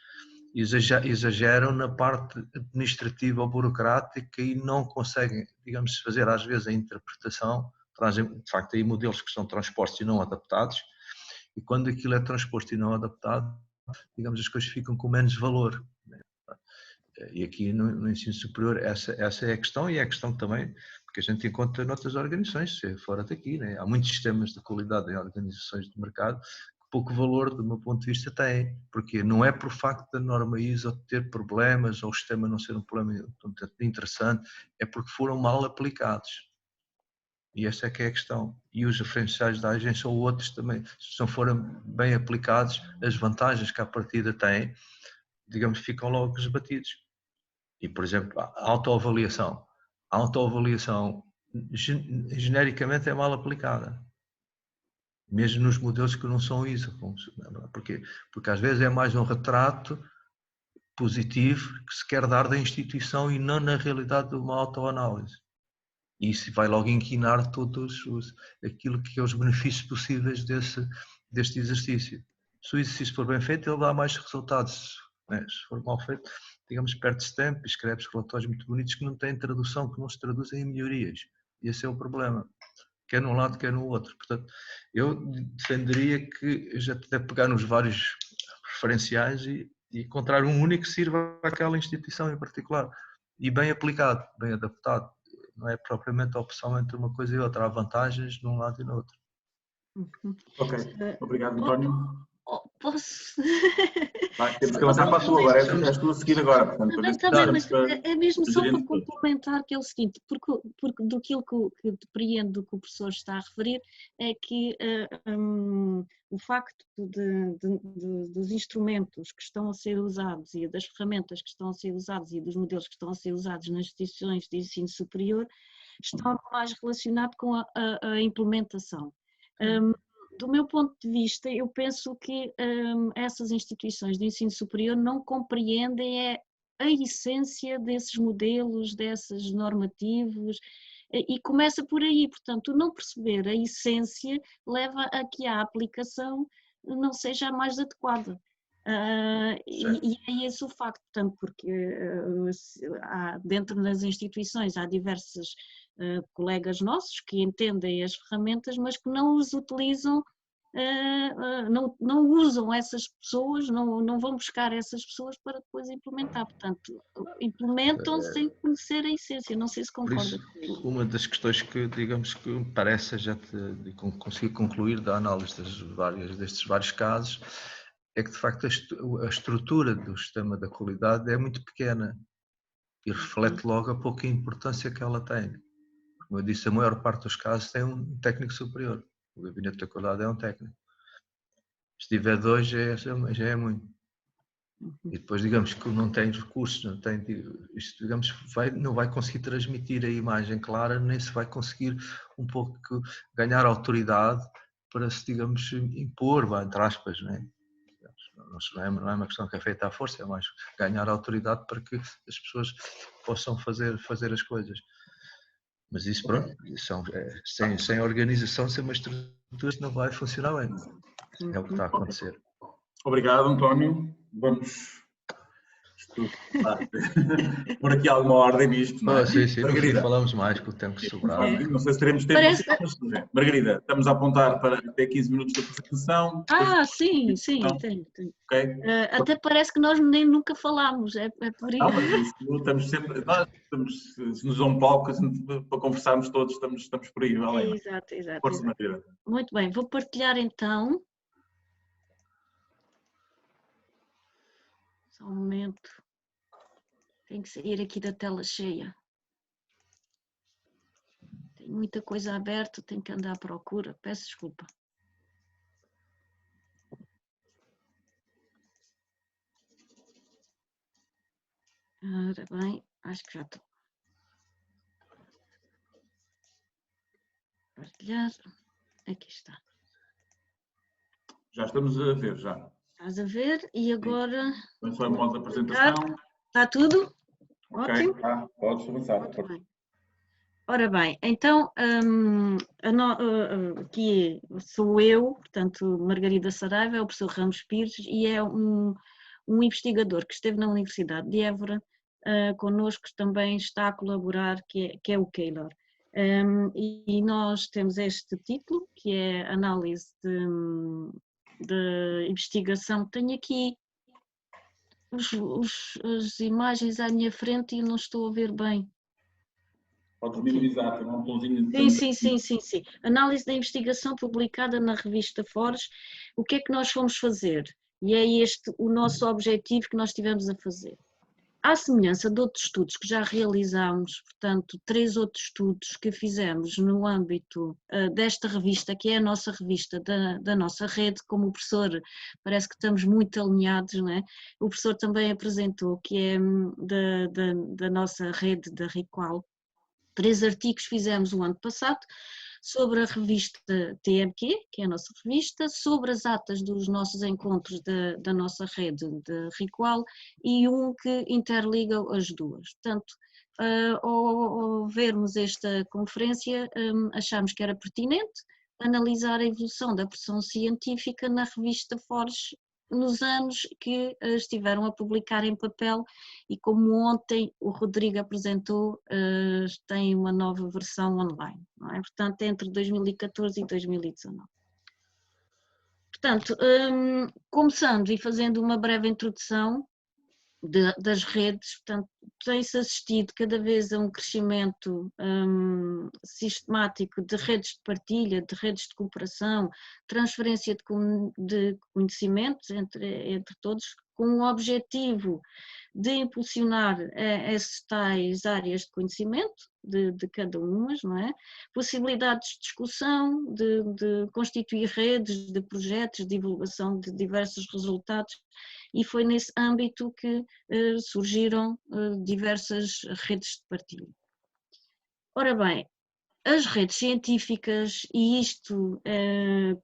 exageram na parte administrativa ou burocrática e não conseguem, digamos, fazer às vezes a interpretação, trazem de facto aí modelos que são transpostos e não adaptados, e quando aquilo é transposto e não adaptado, digamos, as coisas ficam com menos valor. E aqui no ensino superior essa é a questão, e é a questão também que a gente encontra noutras organizações, fora daqui, né? Há muitos sistemas de qualidade em organizações de mercado que pouco valor, do meu ponto de vista, têm, porque não é por facto da norma ISO ter problemas ou o sistema não ser um problema interessante, é porque foram mal aplicados. E essa é que é a questão. E os referenciais da agência ou outros também, se não forem bem aplicados, as vantagens que à partida têm, digamos, ficam logo esbatidos. E, por exemplo, a autoavaliação. A autoavaliação, genericamente, é mal aplicada. Mesmo nos modelos que não são ISO. Porquê? Porque às vezes é mais um retrato positivo que se quer dar da instituição e não na realidade de uma autoanálise. E isso vai logo inquinar todos aquilo que é os benefícios possíveis deste exercício. Se o exercício for bem feito, ele dá mais resultados. Né? Se for mal feito, digamos, perde-se tempo e escreve-se relatórios muito bonitos que não têm tradução, que não se traduzem em melhorias. E esse é o problema, quer num lado, quer no outro. Portanto, eu defenderia que já deve pegar nos vários referenciais e encontrar um único que sirva àquela instituição em particular. E bem aplicado, bem adaptado. Não é propriamente a opção entre uma coisa e outra. Há vantagens de um lado e no outro. Ok, obrigado, António. Posso? Vai, temos que avançar para a tua agora, és tu a seguir agora. Portanto, mas é mesmo só para complementar que é o seguinte, porque do que depreendo do que o professor está a referir é que o facto dos instrumentos que estão a ser usados e das ferramentas que estão a ser usadas e dos modelos que estão a ser usados nas instituições de ensino superior estão mais relacionado com a implementação. Do meu ponto de vista, eu penso que essas instituições de ensino superior não compreendem a essência desses modelos, desses normativos, e começa por aí. Portanto, não perceber a essência leva a que a aplicação não seja a mais adequada. E é esse o facto, portanto, porque dentro das instituições há diversos colegas nossos que entendem as ferramentas, mas que não os utilizam, não usam essas pessoas, não vão buscar essas pessoas para depois implementar. Portanto, implementam sem conhecer a essência. Não sei se concorda comigo. Uma das questões que, digamos, que me parece já conseguir concluir da análise destes vários casos é que, de facto, a estrutura do sistema da qualidade é muito pequena e reflete logo a pouca importância que ela tem. Como eu disse, a maior parte dos casos tem um técnico superior. O gabinete da qualidade é um técnico. Se tiver dois, já é muito. E depois, digamos, que não tem recursos, isto, digamos, não vai conseguir transmitir a imagem clara, nem se vai conseguir um pouco ganhar autoridade para se, digamos, impor, entre aspas, não é? Não é uma questão que é feita à força, é mais ganhar autoridade para que as pessoas possam fazer as coisas. Mas isso, pronto, sem organização, sem uma estrutura, não vai funcionar bem. É o que está a acontecer. Obrigado, António. Vamos por aqui alguma ordem nisto, não é? Sim, no fim Margarida, falamos mais com o tempo que sobrar. não sei se teremos tempo. Margarida, estamos a apontar para ter 15 minutos da apresentação. Sim, tem. Okay. Até parece que nós nem nunca falámos, é por isso. Não, mas isso, estamos sempre, se nos dão um palco para conversarmos todos, estamos por aí, valeu? Exato. Força, Margarida. Muito bem, vou partilhar então. Só um momento. Tenho que sair aqui da tela cheia. Tem muita coisa aberta, tenho que andar à procura. Peço desculpa. Ora bem, acho que já estou. Partilhar. Aqui está. Já estamos a ver, já. Estás a ver? E agora... Então, só em modo de apresentação. Está tudo? Ok, Ótimo. podes avançar. Muito bem. Ora bem, então, aqui sou eu, portanto, Margarida Saraiva, é o professor Ramos Pires e é um investigador que esteve na Universidade de Évora, connosco também está a colaborar, que é o Keylor. E nós temos este título, que é Análise de Investigação. Tenho aqui as imagens à minha frente e não estou a ver bem. Podes minimizar, tem um botãozinho. Sim. Análise da investigação publicada na revista Forbes. O que é que nós fomos fazer? E é este o nosso objetivo que nós tivemos a fazer. À semelhança de outros estudos que já realizámos, portanto, 3 outros estudos que fizemos no âmbito desta revista, que é a nossa revista da nossa rede, como o professor, parece que estamos muito alinhados, não é? O professor também apresentou, que é da nossa rede da RIQUAL. 3 artigos fizemos o ano passado sobre a revista TMQ, que é a nossa revista, sobre as atas dos nossos encontros da nossa rede de RIQUAL e um que interliga as duas. Portanto, ao vermos esta conferência, achámos que era pertinente analisar a evolução da produção científica na revista Forbes nos anos que estiveram a publicar em papel e como ontem o Rodrigo apresentou, tem uma nova versão online, não é? Portanto, entre 2014 e 2019. Portanto, começando e fazendo uma breve introdução das redes, portanto, tem-se assistido cada vez a um crescimento sistemático de redes de partilha, de redes de cooperação, transferência de conhecimentos entre todos, com o objetivo de impulsionar essas tais áreas de conhecimento de cada uma, não é? Possibilidades de discussão, de constituir redes de projetos, de divulgação de diversos resultados, e foi nesse âmbito que surgiram diversas redes de partilha. Ora bem, as redes científicas, e isto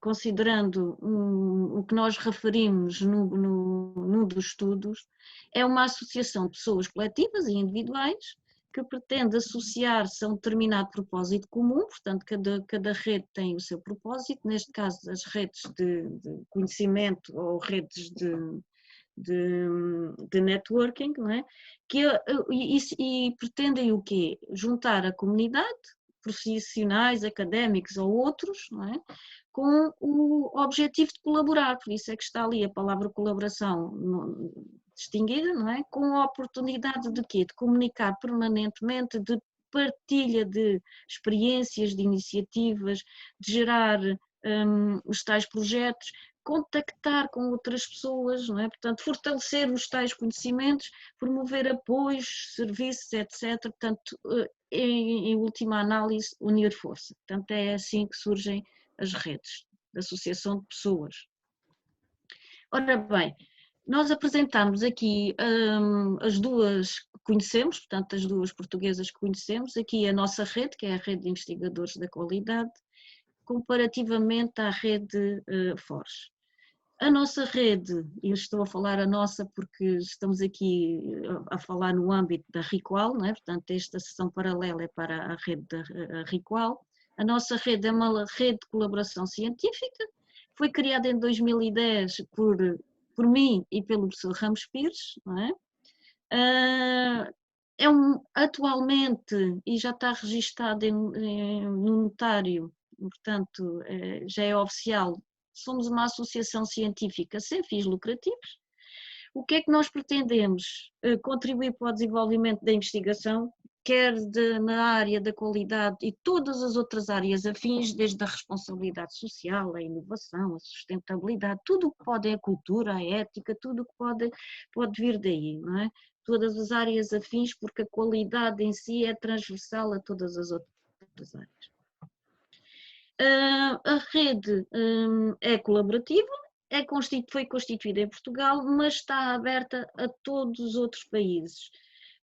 considerando o que nós referimos num dos estudos, é uma associação de pessoas coletivas e individuais que pretende associar-se a um determinado propósito comum, portanto cada rede tem o seu propósito, neste caso as redes de conhecimento ou redes de networking, não é? E pretendem o quê? Juntar a comunidade, profissionais, académicos ou outros, não é? Com o objetivo de colaborar, por isso é que está ali a palavra colaboração distinguida, não é? Com a oportunidade de quê? De comunicar permanentemente, de partilha de experiências, de iniciativas, de gerar os tais projetos, contactar com outras pessoas, não é? Portanto, fortalecer os tais conhecimentos, promover apoios, serviços, etc. Portanto, em última análise, unir força. Portanto, é assim que surgem as redes de associação de pessoas. Ora bem, nós apresentamos aqui as duas que conhecemos, portanto, as duas portuguesas que conhecemos, aqui a nossa rede, que é a Rede de Investigadores da Qualidade, comparativamente à rede Forbes. A nossa rede, eu estou a falar a nossa porque estamos aqui a falar no âmbito da RIQUAL, não é? Portanto esta sessão paralela é para a rede da RIQUAL. A nossa rede é uma rede de colaboração científica, foi criada em 2010 por mim e pelo professor Ramos Pires, não é? Atualmente, e já está registado no notário, portanto já é oficial, somos uma associação científica sem fins lucrativos. O que é que nós pretendemos? Contribuir para o desenvolvimento da investigação, quer na área da qualidade e todas as outras áreas afins, desde a responsabilidade social, a inovação, a sustentabilidade, tudo o que pode, a cultura, a ética, tudo o que pode vir daí, não é? Todas as áreas afins, porque a qualidade em si é transversal a todas as outras áreas. A rede é colaborativa, foi constituída em Portugal, mas está aberta a todos os outros países,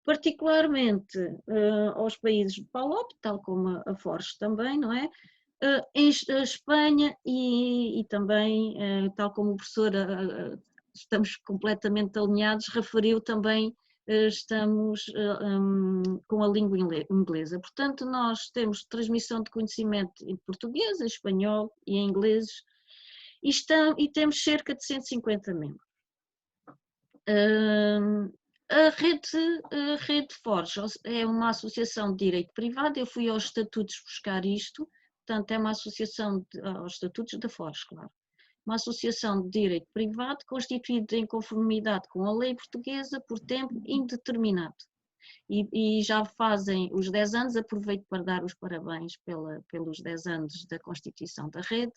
particularmente aos países de PALOP, tal como a Forge também, não é? A Espanha e também, tal como o professor, estamos completamente alinhados, referiu também, estamos com a língua inglesa. Portanto, nós temos transmissão de conhecimento em português, em espanhol e em inglês, e temos cerca de 150 membros. A rede Forge é uma associação de direito privado, eu fui aos estatutos buscar isto, portanto é uma associação aos estatutos da Forge, claro. Uma associação de direito privado constituída em conformidade com a lei portuguesa por tempo indeterminado. E já fazem os 10 anos, aproveito para dar os parabéns pelos 10 anos da constituição da rede,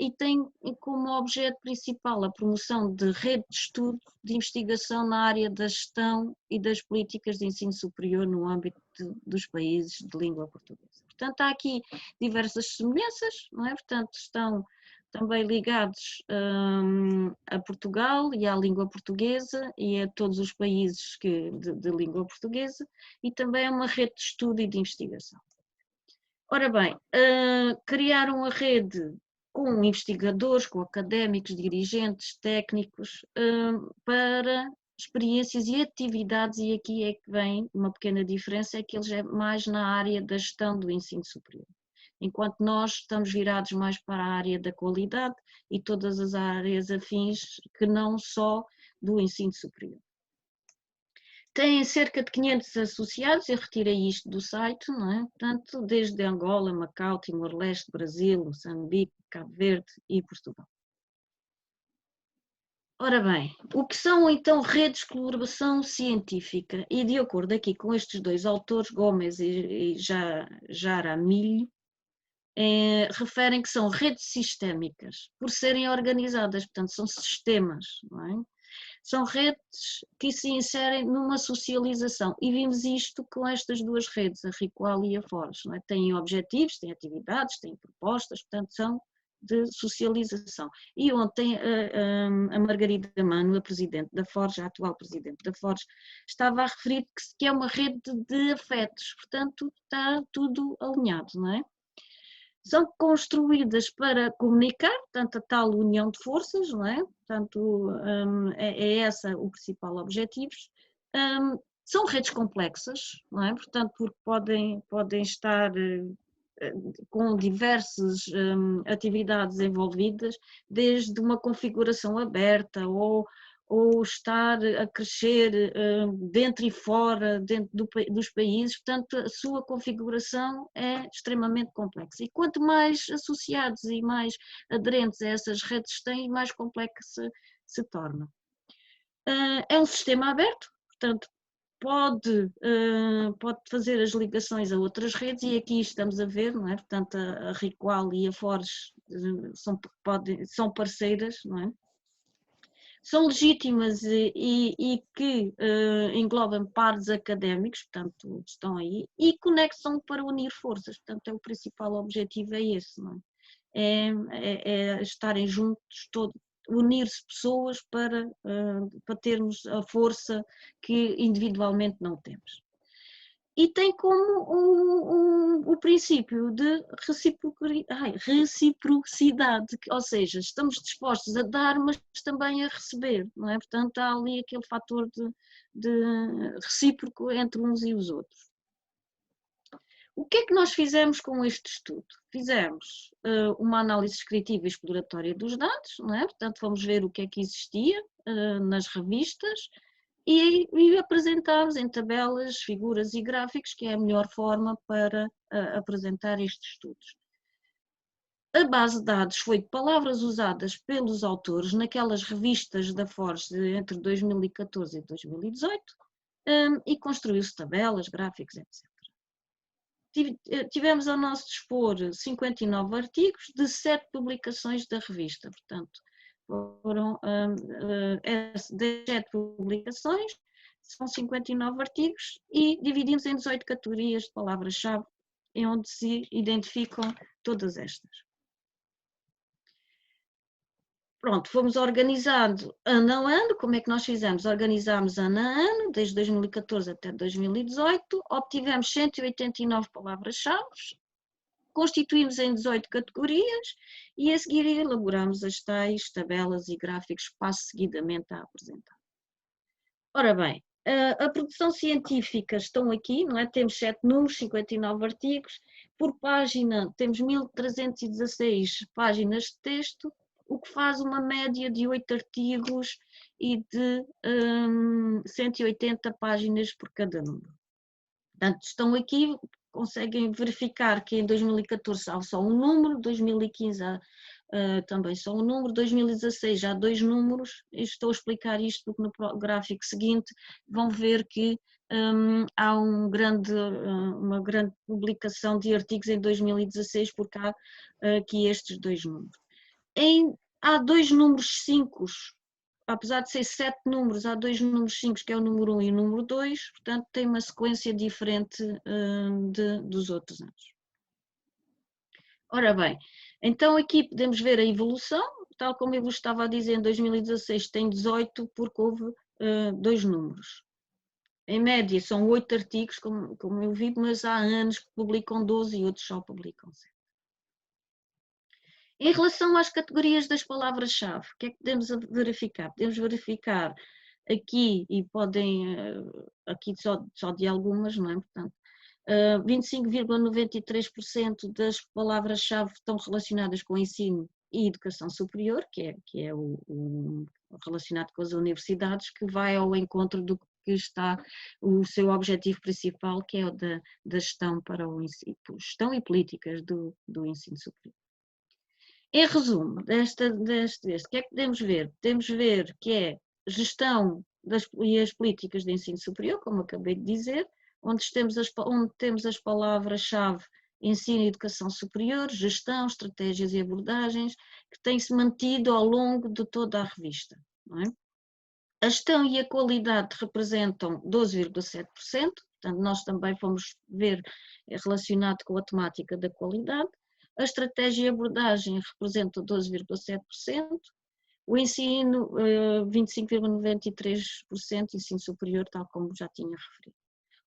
e tem como objeto principal a promoção de rede de estudo, de investigação na área da gestão e das políticas de ensino superior no âmbito dos países de língua portuguesa. Portanto, há aqui diversas semelhanças, não é? Portanto, estão também ligados a Portugal e à língua portuguesa e a todos os países de língua portuguesa, e também é uma rede de estudo e de investigação. Ora bem, criaram a rede com investigadores, com académicos, dirigentes, técnicos, para experiências e atividades, e aqui é que vem uma pequena diferença, é que eles é mais na área da gestão do ensino superior, enquanto nós estamos virados mais para a área da qualidade e todas as áreas afins, que não só do ensino superior. Têm cerca de 500 associados, eu retirei isto do site, não é? Portanto, desde Angola, Macau, Timor-Leste, Brasil, Moçambique, Cabo Verde e Portugal. Ora bem, o que são então redes de colaboração científica? E de acordo aqui com estes dois autores, Gomes e Jaramillo, referem que são redes sistémicas, por serem organizadas, portanto são sistemas, não é? São redes que se inserem numa socialização, e vimos isto com estas duas redes, a RIQUAL e a Forge, não é? Têm objetivos, têm atividades, têm propostas, portanto são de socialização. E ontem a Margarida Mano, a presidente da Forge, a atual presidente da Forge, estava a referir que é uma rede de afetos, portanto está tudo alinhado, não é? São construídas para comunicar, portanto, a tal união de forças, não é? Portanto, é esse o principal objetivo. São redes complexas, não é? Portanto, porque podem estar com diversas atividades envolvidas, desde uma configuração aberta ou estar a crescer dentro e fora, dentro dos países, portanto a sua configuração é extremamente complexa. E quanto mais associados e mais aderentes a essas redes têm, mais complexa se torna. É um sistema aberto, portanto pode fazer as ligações a outras redes, e aqui estamos a ver, não é? Portanto a RIQUAL e a Forge são parceiras, não é? São legítimas e que englobam pares académicos, portanto estão aí, e conexam para unir forças, portanto o principal objetivo é esse, não é? É estarem juntos, unir-se pessoas para termos a força que individualmente não temos. e tem como o princípio de reciprocidade, ou seja, estamos dispostos a dar, mas também a receber, não é? Portanto, há ali aquele fator de recíproco entre uns e os outros. O que é que nós fizemos com este estudo? Fizemos uma análise descritiva e exploratória dos dados, não é? Portanto, fomos ver o que é que existia nas revistas e apresentámos em tabelas, figuras e gráficos, que é a melhor forma para apresentar estes estudos. A base de dados foi de palavras usadas pelos autores naquelas revistas da Forge entre 2014 e 2018 e construiu-se tabelas, gráficos, etc. Tivemos ao nosso dispor 59 artigos de 7 publicações da revista, portanto, foram 7 publicações, são 59 artigos e dividimos em 18 categorias de palavras-chave, em onde se identificam todas estas. Pronto, fomos organizando ano a ano. Como é que nós fizemos? Organizámos ano a ano, desde 2014 até 2018, obtivemos 189 palavras-chave, constituímos em 18 categorias e a seguir elaboramos as tais tabelas e gráficos que passo seguidamente a apresentar. Ora bem, a produção científica estão aqui, não é? Temos 7 números, 59 artigos, por página temos 1316 páginas de texto, o que faz uma média de 8 artigos e de 180 páginas por cada número. Portanto, estão aqui, conseguem verificar que em 2014 há só um número, 2015 há também só um número, 2016 já há 2 números. Estou a explicar isto porque no gráfico seguinte vão ver que há uma grande publicação de artigos em 2016 porque há aqui estes 2 números. Há 2 números 5, apesar de ser 7 números, há 2 números 5, que é o número 1 e o número 2, portanto tem uma sequência diferente dos outros anos. Ora bem, então aqui podemos ver a evolução, tal como eu vos estava a dizer, em 2016 tem 18 porque houve 2 números. Em média são 8 artigos, como eu vi, mas há anos que publicam 12 e outros só publicam 7. Em relação às categorias das palavras-chave, o que é que podemos verificar? Podemos verificar aqui, e podem, aqui só de algumas, não é? Portanto, 25,93% das palavras-chave estão relacionadas com ensino e educação superior, que é o relacionado com as universidades, que vai ao encontro do que está o seu objetivo principal, que é o da gestão para o ensino, gestão e políticas do ensino superior. Em resumo, deste, o que é que podemos ver? Podemos ver que é gestão e as políticas de ensino superior, como acabei de dizer, onde temos as palavras-chave ensino e educação superior, gestão, estratégias e abordagens, que têm-se mantido ao longo de toda a revista. Não é? A gestão e a qualidade representam 12,7%, portanto nós também fomos ver relacionado com a temática da qualidade. A estratégia e abordagem representam 12,7%, o ensino 25,93%, ensino superior, tal como já tinha referido.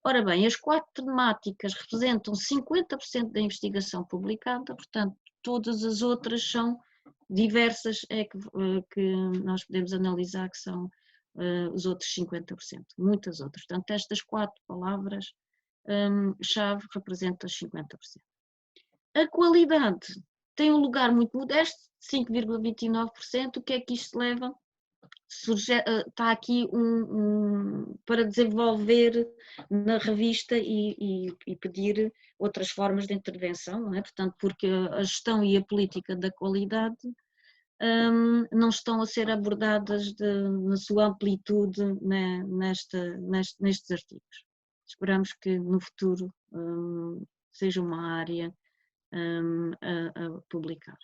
Ora bem, as 4 temáticas representam 50% da investigação publicada, portanto todas as outras são diversas, que nós podemos analisar que são os outros 50%, muitas outras. Portanto, estas 4 palavras-chave representam os 50%. A qualidade tem um lugar muito modesto, 5,29%. O que é que isto leva? Está aqui para desenvolver na revista e pedir outras formas de intervenção, não é? Portanto, porque a gestão e a política da qualidade não estão a ser abordadas na sua amplitude nestes artigos. Esperamos que no futuro seja uma área a publicar.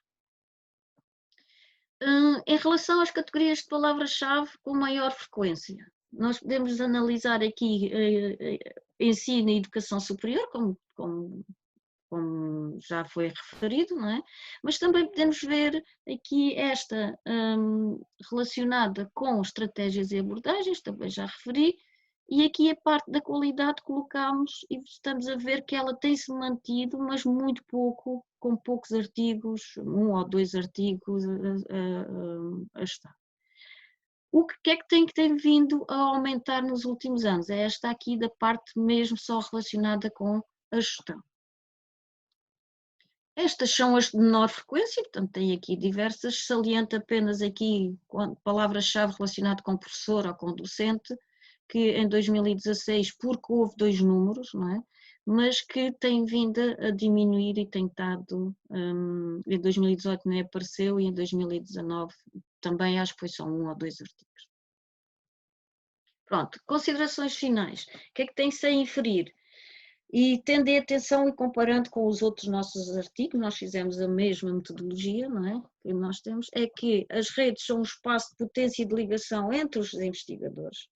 Em relação às categorias de palavras-chave com maior frequência, nós podemos analisar aqui ensino e educação superior, como já foi referido, não é? Mas também podemos ver aqui esta relacionada com estratégias e abordagens, também já referi, E aqui a parte da qualidade colocámos e estamos a ver que ela tem-se mantido, mas muito pouco, com poucos artigos, 1 ou 2 artigos a estar. O que é que tem vindo a aumentar nos últimos anos? É esta aqui da parte mesmo só relacionada com a gestão. Estas são as de menor frequência, portanto tem aqui diversas, saliento apenas aqui palavras-chave relacionadas com professor ou com docente, que em 2016, porque houve 2 números, não é? Mas que tem vindo a diminuir e tem estado, em 2018 nem apareceu e em 2019 também acho que foi só 1 ou 2 artigos. Pronto, considerações finais. O que é que tem-se a inferir? E tendo em atenção e comparando com os outros nossos artigos, nós fizemos a mesma metodologia, não é? Que nós temos, é que as redes são um espaço de potência e de ligação entre os investigadores.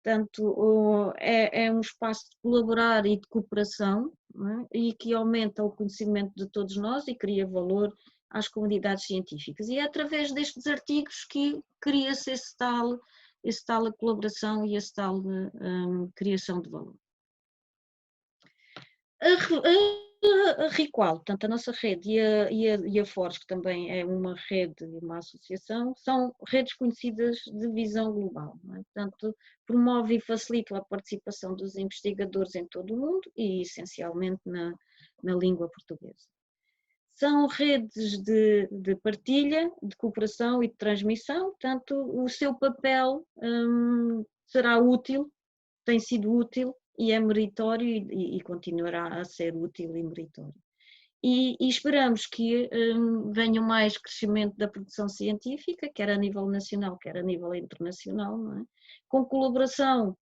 Portanto, é um espaço de colaborar e de cooperação, não é? E que aumenta o conhecimento de todos nós e cria valor às comunidades científicas. E é através destes artigos que cria-se esse tal colaboração e esse tal criação de valor. A RIQUAL, portanto, a nossa rede e a FORES, que também é uma rede e uma associação, são redes conhecidas de visão global. Não é? Portanto, promove e facilita a participação dos investigadores em todo o mundo e, essencialmente, na língua portuguesa. São redes de partilha, de cooperação e de transmissão, portanto, o seu papel será útil, tem sido útil, e é meritório e continuará a ser útil e meritório. E esperamos que venha mais crescimento da produção científica, quer a nível nacional, quer a nível internacional, não é? Com colaboração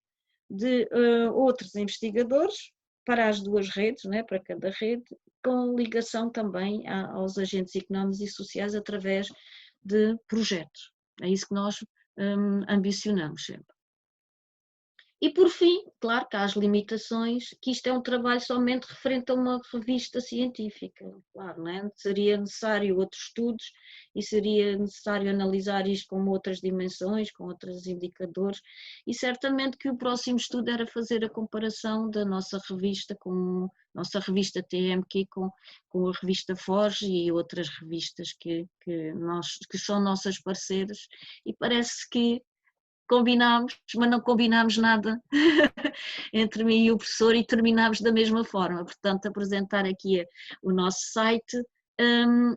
de outros investigadores para as 2 redes, não é? Para cada rede, com ligação também aos agentes económicos e sociais através de projetos. É isso que nós ambicionamos sempre. E por fim, claro que há as limitações, que isto é um trabalho somente referente a uma revista científica, claro, não é? Seria necessário outros estudos e seria necessário analisar isto com outras dimensões, com outros indicadores, e certamente que o próximo estudo era fazer a comparação da nossa revista com a nossa revista TMQ com a revista FORES e outras revistas que são nossas parceiras, e parece que combinámos, mas não combinámos nada entre mim e o professor e terminámos da mesma forma. Portanto, apresentar aqui o nosso site,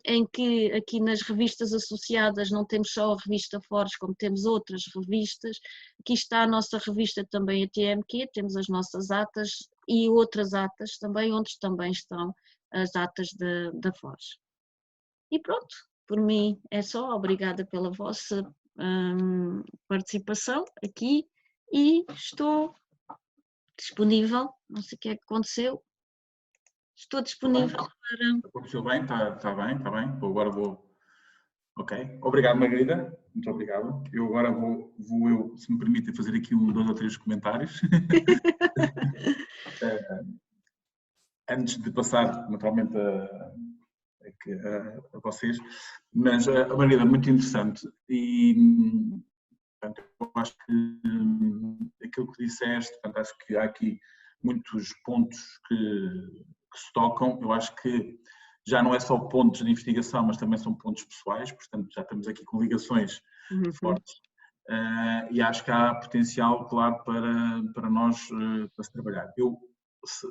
em que aqui nas revistas associadas não temos só a revista FORES, como temos outras revistas. Aqui está a nossa revista também, a TMQ, temos as nossas atas e outras atas também, onde também estão as atas da FORES. E pronto, por mim é só. Obrigada pela vossa participação aqui e estou disponível, não sei o que é que aconteceu, estou disponível para... Aconteceu bem, está bem. Agora vou... Ok, obrigado Margarida, muito obrigado. Eu agora vou se me permitem, fazer aqui 2 ou 3 comentários. Antes de passar naturalmente a vocês, mas a Margarida, muito interessante e portanto, eu acho que aquilo que disseste, portanto, acho que há aqui muitos pontos que se tocam. Eu acho que já não é só pontos de investigação, mas também são pontos pessoais, portanto já estamos aqui com ligações fortes e acho que há potencial, claro, para nós para se trabalhar. Eu,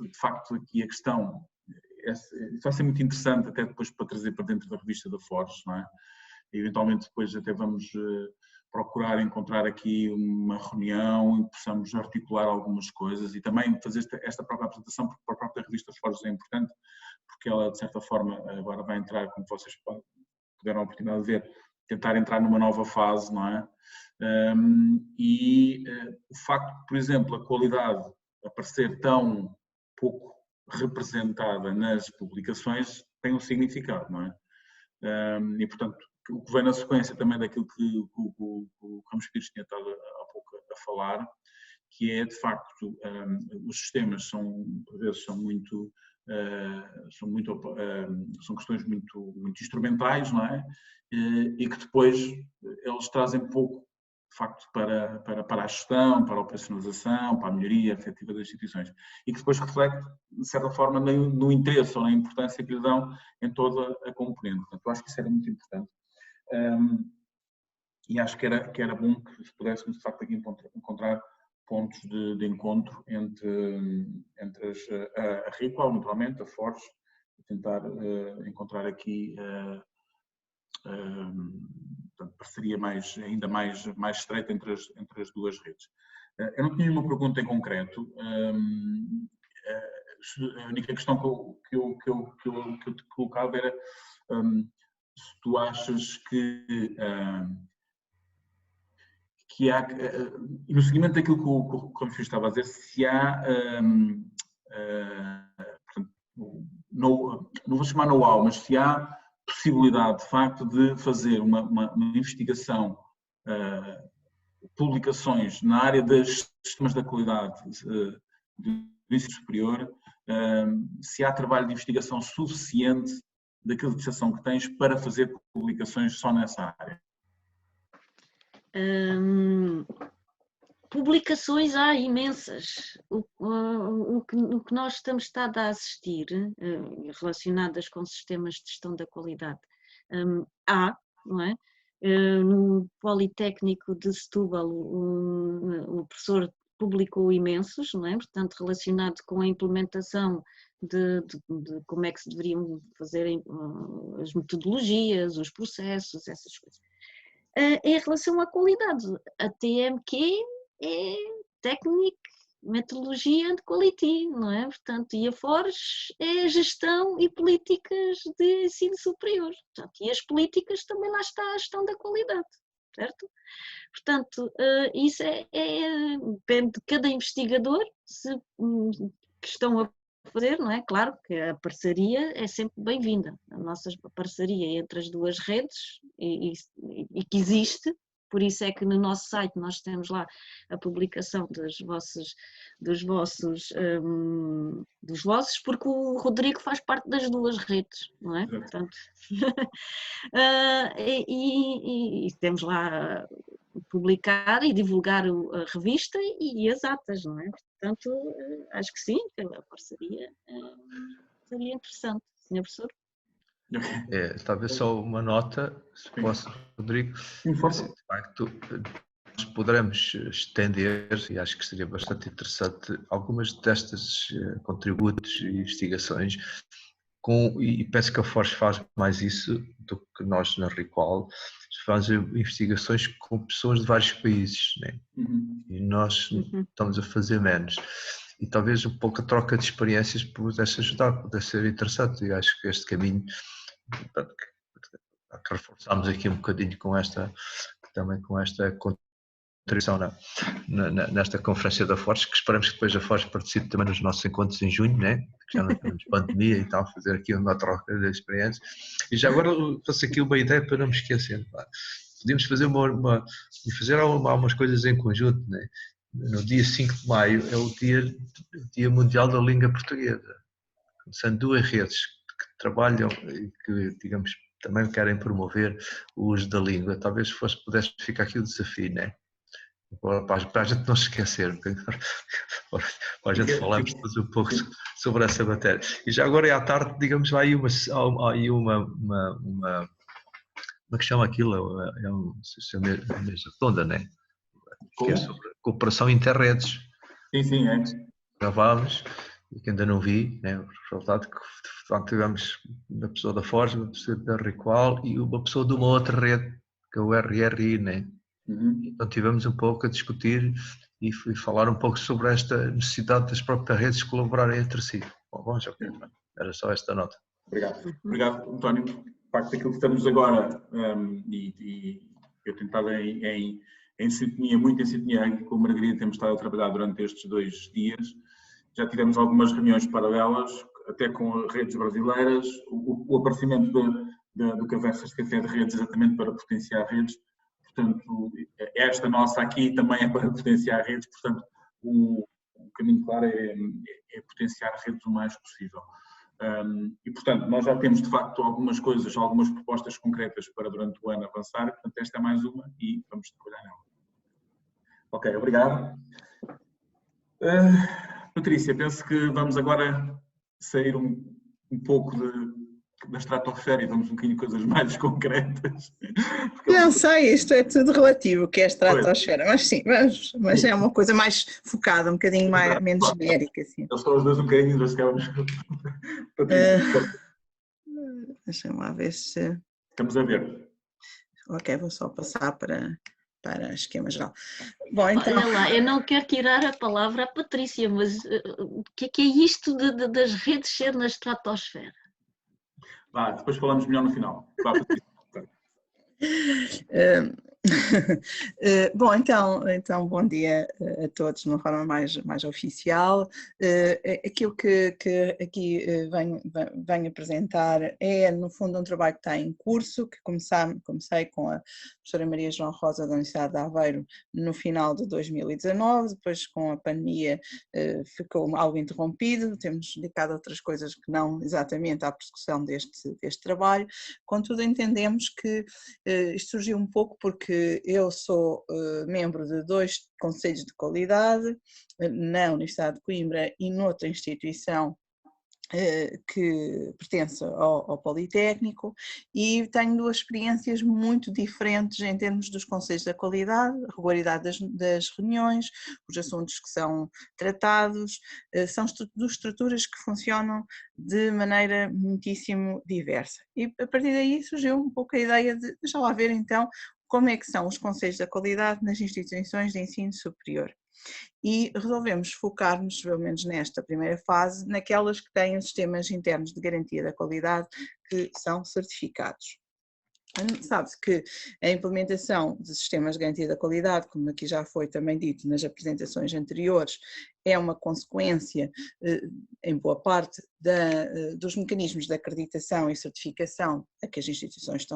de facto, aqui a questão vai ser muito interessante até depois para trazer para dentro da revista da FORES, não é? E eventualmente depois até vamos procurar encontrar aqui uma reunião em que possamos articular algumas coisas e também fazer esta própria apresentação, porque para a própria revista FORES é importante, porque ela de certa forma agora vai entrar, como vocês puderam a oportunidade de ver, tentar entrar numa nova fase, não é? O facto de, por exemplo, a qualidade aparecer tão pouco representada nas publicações tem um significado, não é? E, portanto, o que vem na sequência também daquilo que o Ramos Pires tinha estado há pouco a falar, que é, de facto, os sistemas por vezes são questões muito instrumentais, não é? E que depois eles trazem pouco de facto, para a gestão, para a operacionalização, para a melhoria efetiva das instituições. E que depois reflete, de certa forma, no interesse ou na importância que lhe dão em toda a componente. Portanto, eu acho que isso era muito importante. E acho que era bom que pudéssemos, de facto, aqui encontrar pontos de encontro entre a Riqual, naturalmente, a Forge, e tentar encontrar aqui portanto, parceria ainda mais estreita entre as duas redes. Eu não tinha uma pergunta em concreto. A única questão que eu te colocava era se tu achas que há, e no seguimento daquilo que o Confio estava a dizer, se há, portanto, não vou chamar know-how, mas se há possibilidade, de facto, de fazer uma investigação, publicações na área dos sistemas da qualidade do ensino superior, se há trabalho de investigação suficiente da acreditação que tens para fazer publicações só nessa área? Publicações há imensas. O que nós estamos estado a assistir, relacionadas com sistemas de gestão da qualidade, há, não é? No Politécnico de Setúbal, o professor publicou imensos, não é? Portanto, relacionado com a implementação de como é que se deveriam fazer as metodologias, os processos, essas coisas. Em relação à qualidade, a TMQ é Technique, Metodologia and Quality, não é? Portanto, e a Forge é Gestão e Políticas de Ensino Superior. Portanto, e as políticas também lá está a gestão da qualidade, certo? Portanto, isso depende de cada investigador que estão a fazer, não é? Claro que a parceria é sempre bem-vinda. A nossa parceria entre as duas redes e que existe, por isso é que no nosso site nós temos lá a publicação dos vossos, porque o Rodrigo faz parte das duas redes, não é? Portanto, e temos lá publicar e divulgar a revista e as atas, não é? Portanto, acho que sim, a parceria seria interessante, Sr. Professor. Talvez só uma nota, se posso, Rodrigo. Força. De facto, nós poderemos estender, e acho que seria bastante interessante, algumas destas contributos e investigações, e penso que a Forge faz mais isso do que nós na Riqual, fazem investigações com pessoas de vários países, né? E nós estamos a fazer menos. E talvez um pouco a troca de experiências pudesse ajudar, pudesse ser interessante, e acho que este caminho, que reforçamos aqui um bocadinho também com esta contribuição nesta conferência da Forge, que esperamos que depois a Forge participe também nos nossos encontros em junho, né? Que já não temos pandemia e tal, fazer aqui uma troca de experiências. E já agora faço aqui uma ideia para não me esquecer. Podíamos fazer fazer algumas coisas em conjunto, né? No dia 5 de maio é o Dia Mundial da Língua Portuguesa. São duas redes que trabalham e que, digamos, também querem promover o uso da língua. Talvez pudesse ficar aqui o desafio, né? Para a gente não se esquecer, para a gente falarmos todos um pouco sobre essa matéria. E já agora à tarde, digamos, há aí uma como é que chama aquilo? É uma mesa redonda, né? Que é sobre cooperação interredes. Sim, é. Gravámos, e que ainda não vi, né? O resultado que tivemos uma pessoa da Forge, uma pessoa da Riqual e uma pessoa de uma outra rede, que é o RRI, né? Então tivemos um pouco a discutir e falar um pouco sobre esta necessidade das próprias redes colaborarem entre si. Bom, já era só esta nota. Obrigado, António. De facto, aquilo que estamos agora, e eu tenho estado em sintonia, muito em sintonia com a Margarida, temos estado a trabalhar durante estes 2 dias. Já tivemos algumas reuniões paralelas, até com redes brasileiras, o aparecimento do Conversas de Café de Redes, exatamente para potenciar redes. Portanto, esta nossa aqui também é para potenciar redes, portanto, o caminho claro é potenciar redes o mais possível. E, portanto, nós já temos, de facto, algumas propostas concretas para durante o ano avançar, portanto, esta é mais uma e vamos trabalhar nela. Ok, obrigado. Patrícia, penso que vamos agora sair um pouco da estratosfera e vamos um bocadinho de coisas mais concretas. Não sei, isto é tudo relativo, o que é a Pois. estratosfera, mas sim, vamos, mas é uma coisa mais focada, um bocadinho menos genérica, assim. Eles estão os dois um bocadinho, mas ficamos. Patrícia, Deixa-me lá ver se... estamos a ver. Ok, vou só passar para esquema geral. Bom, então... Olha lá, eu não quero tirar a palavra à Patrícia, mas o que é isto das redes ser na estratosfera? Vá, depois falamos melhor no final. Vá, Patrícia. Bom, então bom dia a todos de uma forma mais oficial. Aquilo que aqui venho apresentar é, no fundo, um trabalho que está em curso, que comecei com a professora Maria João Rosa da Universidade de Aveiro no final de 2019, depois com a pandemia ficou algo interrompido, temos dedicado a outras coisas que não exatamente à prossecução deste trabalho. Contudo, entendemos que isto surgiu um pouco porque eu sou membro de 2 conselhos de qualidade na Universidade de Coimbra e noutra instituição que pertence ao Politécnico, e tenho 2 experiências muito diferentes em termos dos conselhos da qualidade, a regularidade das reuniões, os assuntos que são tratados, são estruturas que funcionam de maneira muitíssimo diversa. E a partir daí surgiu um pouco a ideia de, deixa lá ver então, como é que são os conselhos da qualidade nas instituições de ensino superior. E resolvemos focar-nos, pelo menos nesta primeira fase, naquelas que têm os sistemas internos de garantia da qualidade que são certificados. Sabe-se que a implementação de sistemas de garantia da qualidade, como aqui já foi também dito nas apresentações anteriores, é uma consequência, em boa parte, dos mecanismos de acreditação e certificação a que as instituições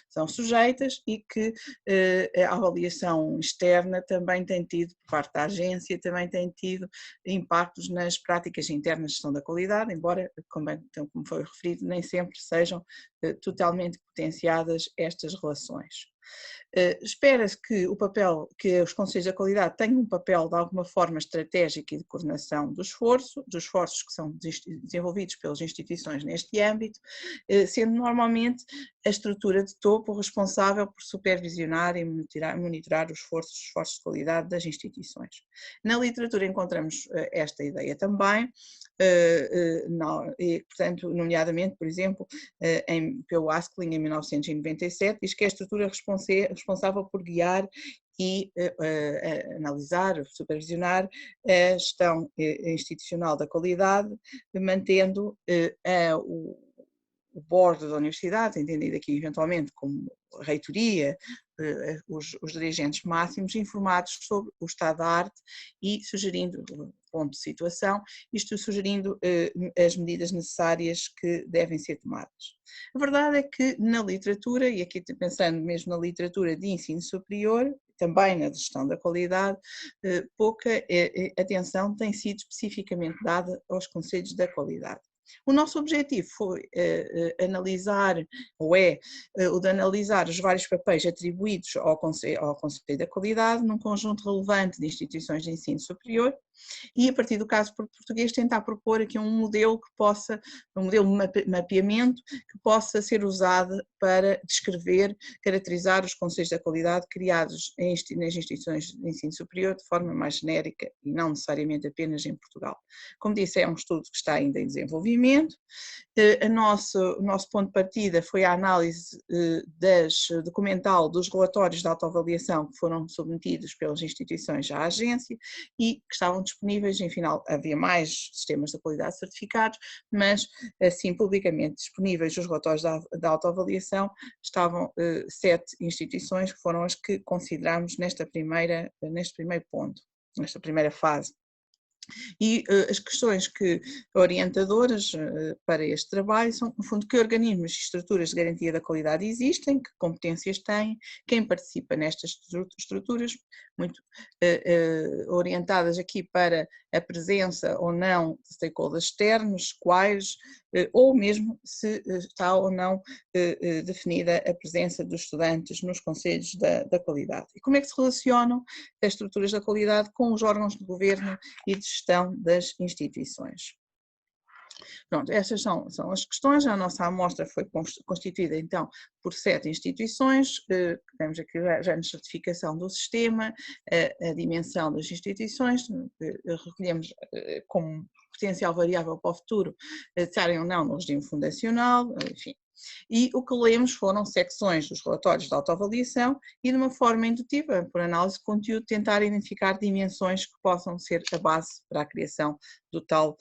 são sujeitas, e que a avaliação externa também tem tido, por parte da agência, também tem tido impactos nas práticas internas de gestão da qualidade, embora, como foi referido, nem sempre sejam totalmente potenciadas estas relações. Espera-se que os conselhos da qualidade tenham um papel de alguma forma estratégico e de coordenação dos esforços que são desenvolvidos pelas instituições neste âmbito, sendo normalmente a estrutura de topo responsável por supervisionar e monitorar os esforços de qualidade das instituições. Na literatura encontramos esta ideia também, e, portanto, nomeadamente, por exemplo, pelo Askling em 1997, diz que é a estrutura responsável por guiar e analisar, supervisionar a gestão institucional da qualidade, mantendo o board da universidade, entendido aqui eventualmente como a reitoria, os dirigentes máximos, informados sobre o estado da arte e sugerindo ponto de situação, isto sugerindo as medidas necessárias que devem ser tomadas. A verdade é que na literatura, e aqui pensando mesmo na literatura de ensino superior, também na gestão da qualidade, pouca atenção tem sido especificamente dada aos conselhos da qualidade. O nosso objetivo foi analisar, ou é o de analisar os vários papéis atribuídos ao Conselho da Qualidade num conjunto relevante de instituições de ensino superior, e a partir do caso português tentar propor aqui um modelo de mapeamento que possa ser usado para descrever, caracterizar os conselhos da qualidade criados nas instituições de ensino superior de forma mais genérica e não necessariamente apenas em Portugal. Como disse, é um estudo que está ainda em desenvolvimento. O nosso ponto de partida foi a análise documental dos relatórios de autoavaliação que foram submetidos pelas instituições à agência e que estavam disponíveis. Em final, havia mais sistemas de qualidade certificados, mas assim publicamente disponíveis os relatórios da autoavaliação estavam 7 instituições, que foram as que consideramos neste primeiro ponto, nesta primeira fase. E as questões orientadoras para este trabalho são, no fundo, que organismos e estruturas de garantia da qualidade existem, que competências têm, quem participa nestas estruturas, muito orientadas aqui para a presença ou não de stakeholders externos, quais, ou mesmo se está ou não definida a presença dos estudantes nos conselhos da qualidade. E como é que se relacionam as estruturas da qualidade com os órgãos de governo e de gestão das instituições? Pronto, essas são as questões. A nossa amostra foi constituída então por 7 instituições, temos aqui já a certificação do sistema, a dimensão das instituições, recolhemos como potencial variável para o futuro, se estarem ou não no regime fundacional, enfim. E o que lemos foram secções dos relatórios de autoavaliação e de uma forma indutiva, por análise de conteúdo, tentar identificar dimensões que possam ser a base para a criação do tal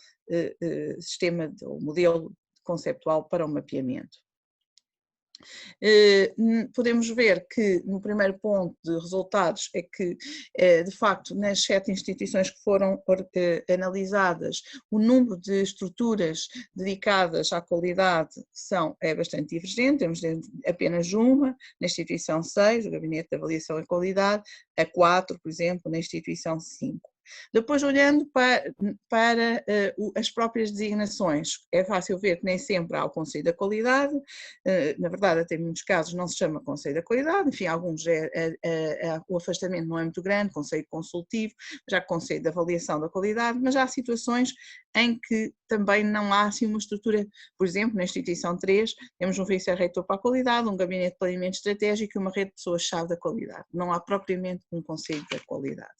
sistema ou modelo conceptual para o mapeamento. Podemos ver que no primeiro ponto de resultados é que, de facto, nas 7 instituições que foram analisadas, o número de estruturas dedicadas à qualidade é bastante divergente, temos apenas uma, na instituição 6, o Gabinete de Avaliação e Qualidade, a 4, por exemplo, na instituição 5. Depois, olhando para as próprias designações, é fácil ver que nem sempre há o Conselho da Qualidade, na verdade até em muitos casos não se chama Conselho da Qualidade, enfim, alguns o afastamento não é muito grande, Conselho Consultivo, já Conselho de Avaliação da Qualidade, mas há situações em que também não há assim uma estrutura, por exemplo, na instituição 3, temos um vice-reitor para a qualidade, um gabinete de planeamento estratégico e uma rede de pessoas-chave da qualidade, não há propriamente um Conselho da Qualidade.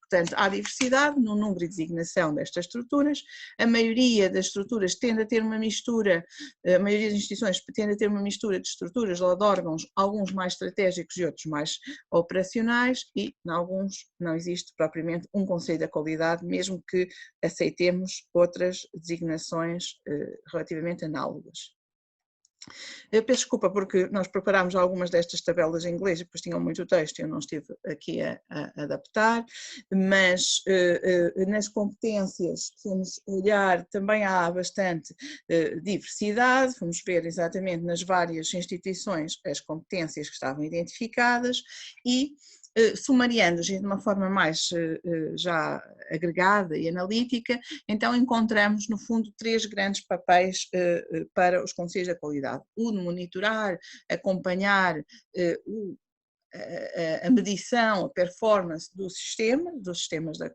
Portanto, há diversidade no número e designação destas estruturas, a maioria das estruturas tende a ter uma mistura, a maioria das instituições tende a ter uma mistura de estruturas ou de órgãos, alguns mais estratégicos e outros mais operacionais, e em alguns não existe propriamente um Conselho da Qualidade, mesmo que aceitemos outras designações relativamente análogas. Eu peço desculpa porque nós preparámos algumas destas tabelas em inglês e depois tinham muito texto e eu não estive aqui a adaptar, mas nas competências, se formos olhar, também há bastante diversidade, vamos ver exatamente nas várias instituições as competências que estavam identificadas e sumariando-as de uma forma mais já agregada e analítica, então encontramos no fundo 3 grandes papéis para os conselhos da qualidade. O de monitorar, acompanhar a medição, a performance dos sistemas de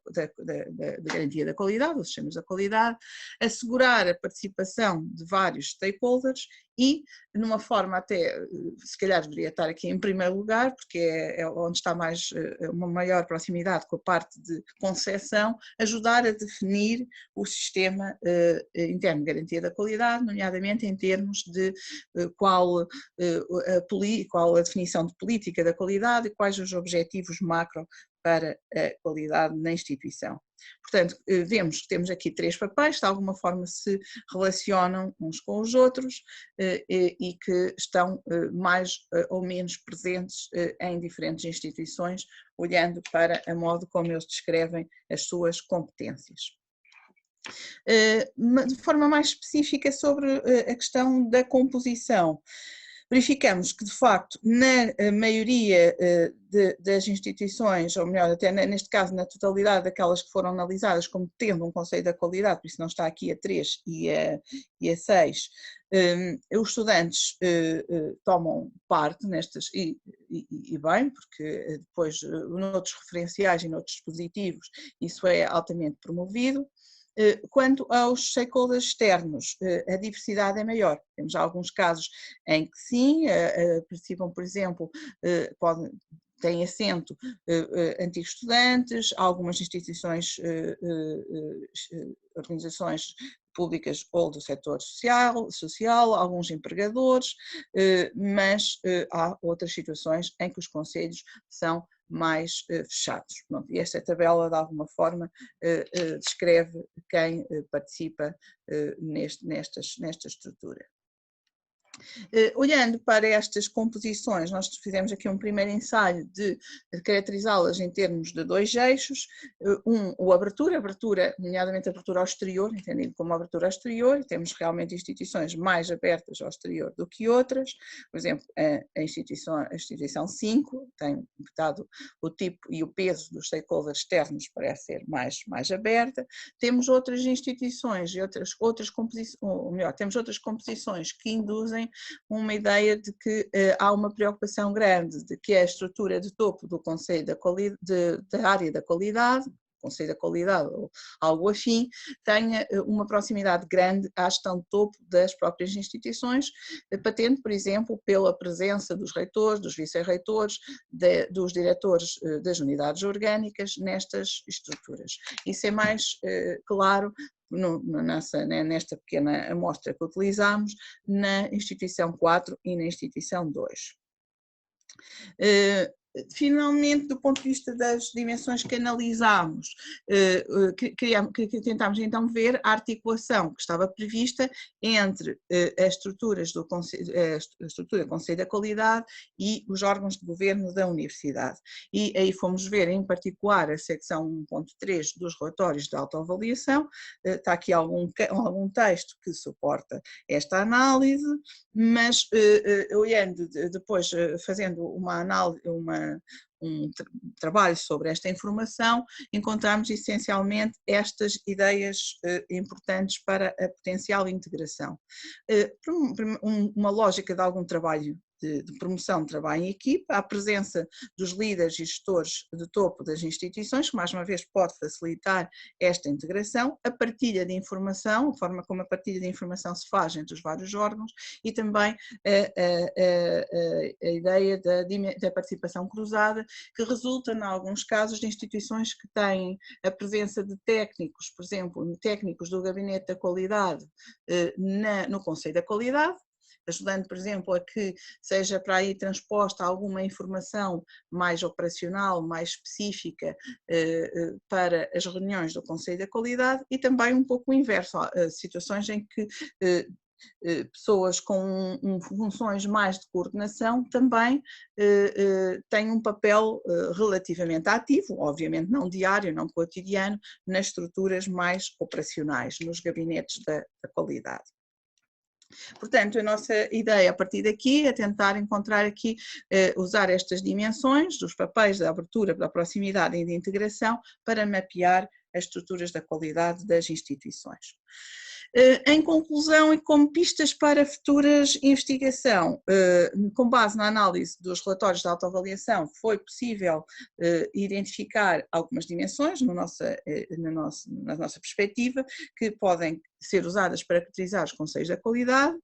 garantia da qualidade, dos sistemas da qualidade, assegurar a participação de vários stakeholders e, numa forma até, se calhar deveria estar aqui em primeiro lugar, porque é onde está mais uma maior proximidade com a parte de concepção, ajudar a definir o sistema interno de garantia da qualidade, nomeadamente em termos de qual a definição de política da qualidade e quais os objetivos macro para a qualidade na instituição. Portanto, vemos que temos aqui 3 papéis, de alguma forma se relacionam uns com os outros e que estão mais ou menos presentes em diferentes instituições, olhando para a modo como eles descrevem as suas competências. De forma mais específica sobre a questão da composição, verificamos que, de facto, na maioria das instituições, ou melhor, até neste caso na totalidade daquelas que foram analisadas como tendo um Conselho da Qualidade, por isso não está aqui a 3 e a 6, os estudantes tomam parte nestas, e bem, porque depois, noutros referenciais e noutros dispositivos, isso é altamente promovido. Quanto aos stakeholders externos, a diversidade é maior. Temos alguns casos em que sim, participam, por exemplo, têm assento antigos estudantes, algumas instituições, organizações públicas ou do setor social, alguns empregadores, mas há outras situações em que os conselhos são mais fechados. E esta tabela, de alguma forma, descreve quem participa nesta estrutura. Olhando para estas composições, nós fizemos aqui um primeiro ensaio de caracterizá-las em termos de 2 eixos, o abertura, nomeadamente a abertura ao exterior, entendido como abertura ao exterior, e temos realmente instituições mais abertas ao exterior do que outras, por exemplo, a instituição 5 tem dado o tipo e o peso dos stakeholders externos parece ser mais aberta, temos outras instituições e outras composições, ou melhor, temos outras composições que induzem uma ideia de que há uma preocupação grande de que a estrutura de topo do Conselho da área da qualidade, Conselho da Qualidade ou algo afim, tenha uma proximidade grande à gestão de topo das próprias instituições, patente, por exemplo, pela presença dos reitores, dos vice-reitores, dos diretores das unidades orgânicas nestas estruturas. Isso é mais claro nesta pequena amostra que utilizámos na instituição 4 e na instituição 2. Finalmente, do ponto de vista das dimensões que analisámos, tentámos então ver a articulação que estava prevista entre as estruturas do Conselho, a estrutura do Conselho da Qualidade e os órgãos de governo da Universidade. E aí fomos ver em particular a secção 1.3 dos relatórios de autoavaliação, está aqui algum texto que suporta esta análise, mas olhando depois, fazendo uma análise, um trabalho sobre esta informação, encontramos essencialmente estas ideias importantes para a potencial integração. Uma lógica de algum trabalho de promoção de trabalho em equipa, a presença dos líderes e gestores de topo das instituições, que mais uma vez pode facilitar esta integração, a partilha de informação, a forma como a partilha de informação se faz entre os vários órgãos e também a ideia da participação cruzada, que resulta, em alguns casos, de instituições que têm a presença de técnicos, por exemplo, técnicos do Gabinete da Qualidade no Conselho da Qualidade, ajudando, por exemplo, a que seja para aí transposta alguma informação mais operacional, mais específica para as reuniões do Conselho da Qualidade, e também um pouco o inverso, situações em que pessoas com funções mais de coordenação também têm um papel relativamente ativo, obviamente não diário, não cotidiano, nas estruturas mais operacionais, nos gabinetes da qualidade. Portanto, a nossa ideia a partir daqui é tentar encontrar aqui, usar estas dimensões dos papéis da abertura, da proximidade e da integração para mapear as estruturas da qualidade das instituições. Em conclusão e como pistas para futuras investigação, com base na análise dos relatórios de autoavaliação, foi possível identificar algumas dimensões na nossa perspectiva que podem ser usadas para caracterizar os conselhos da qualidade,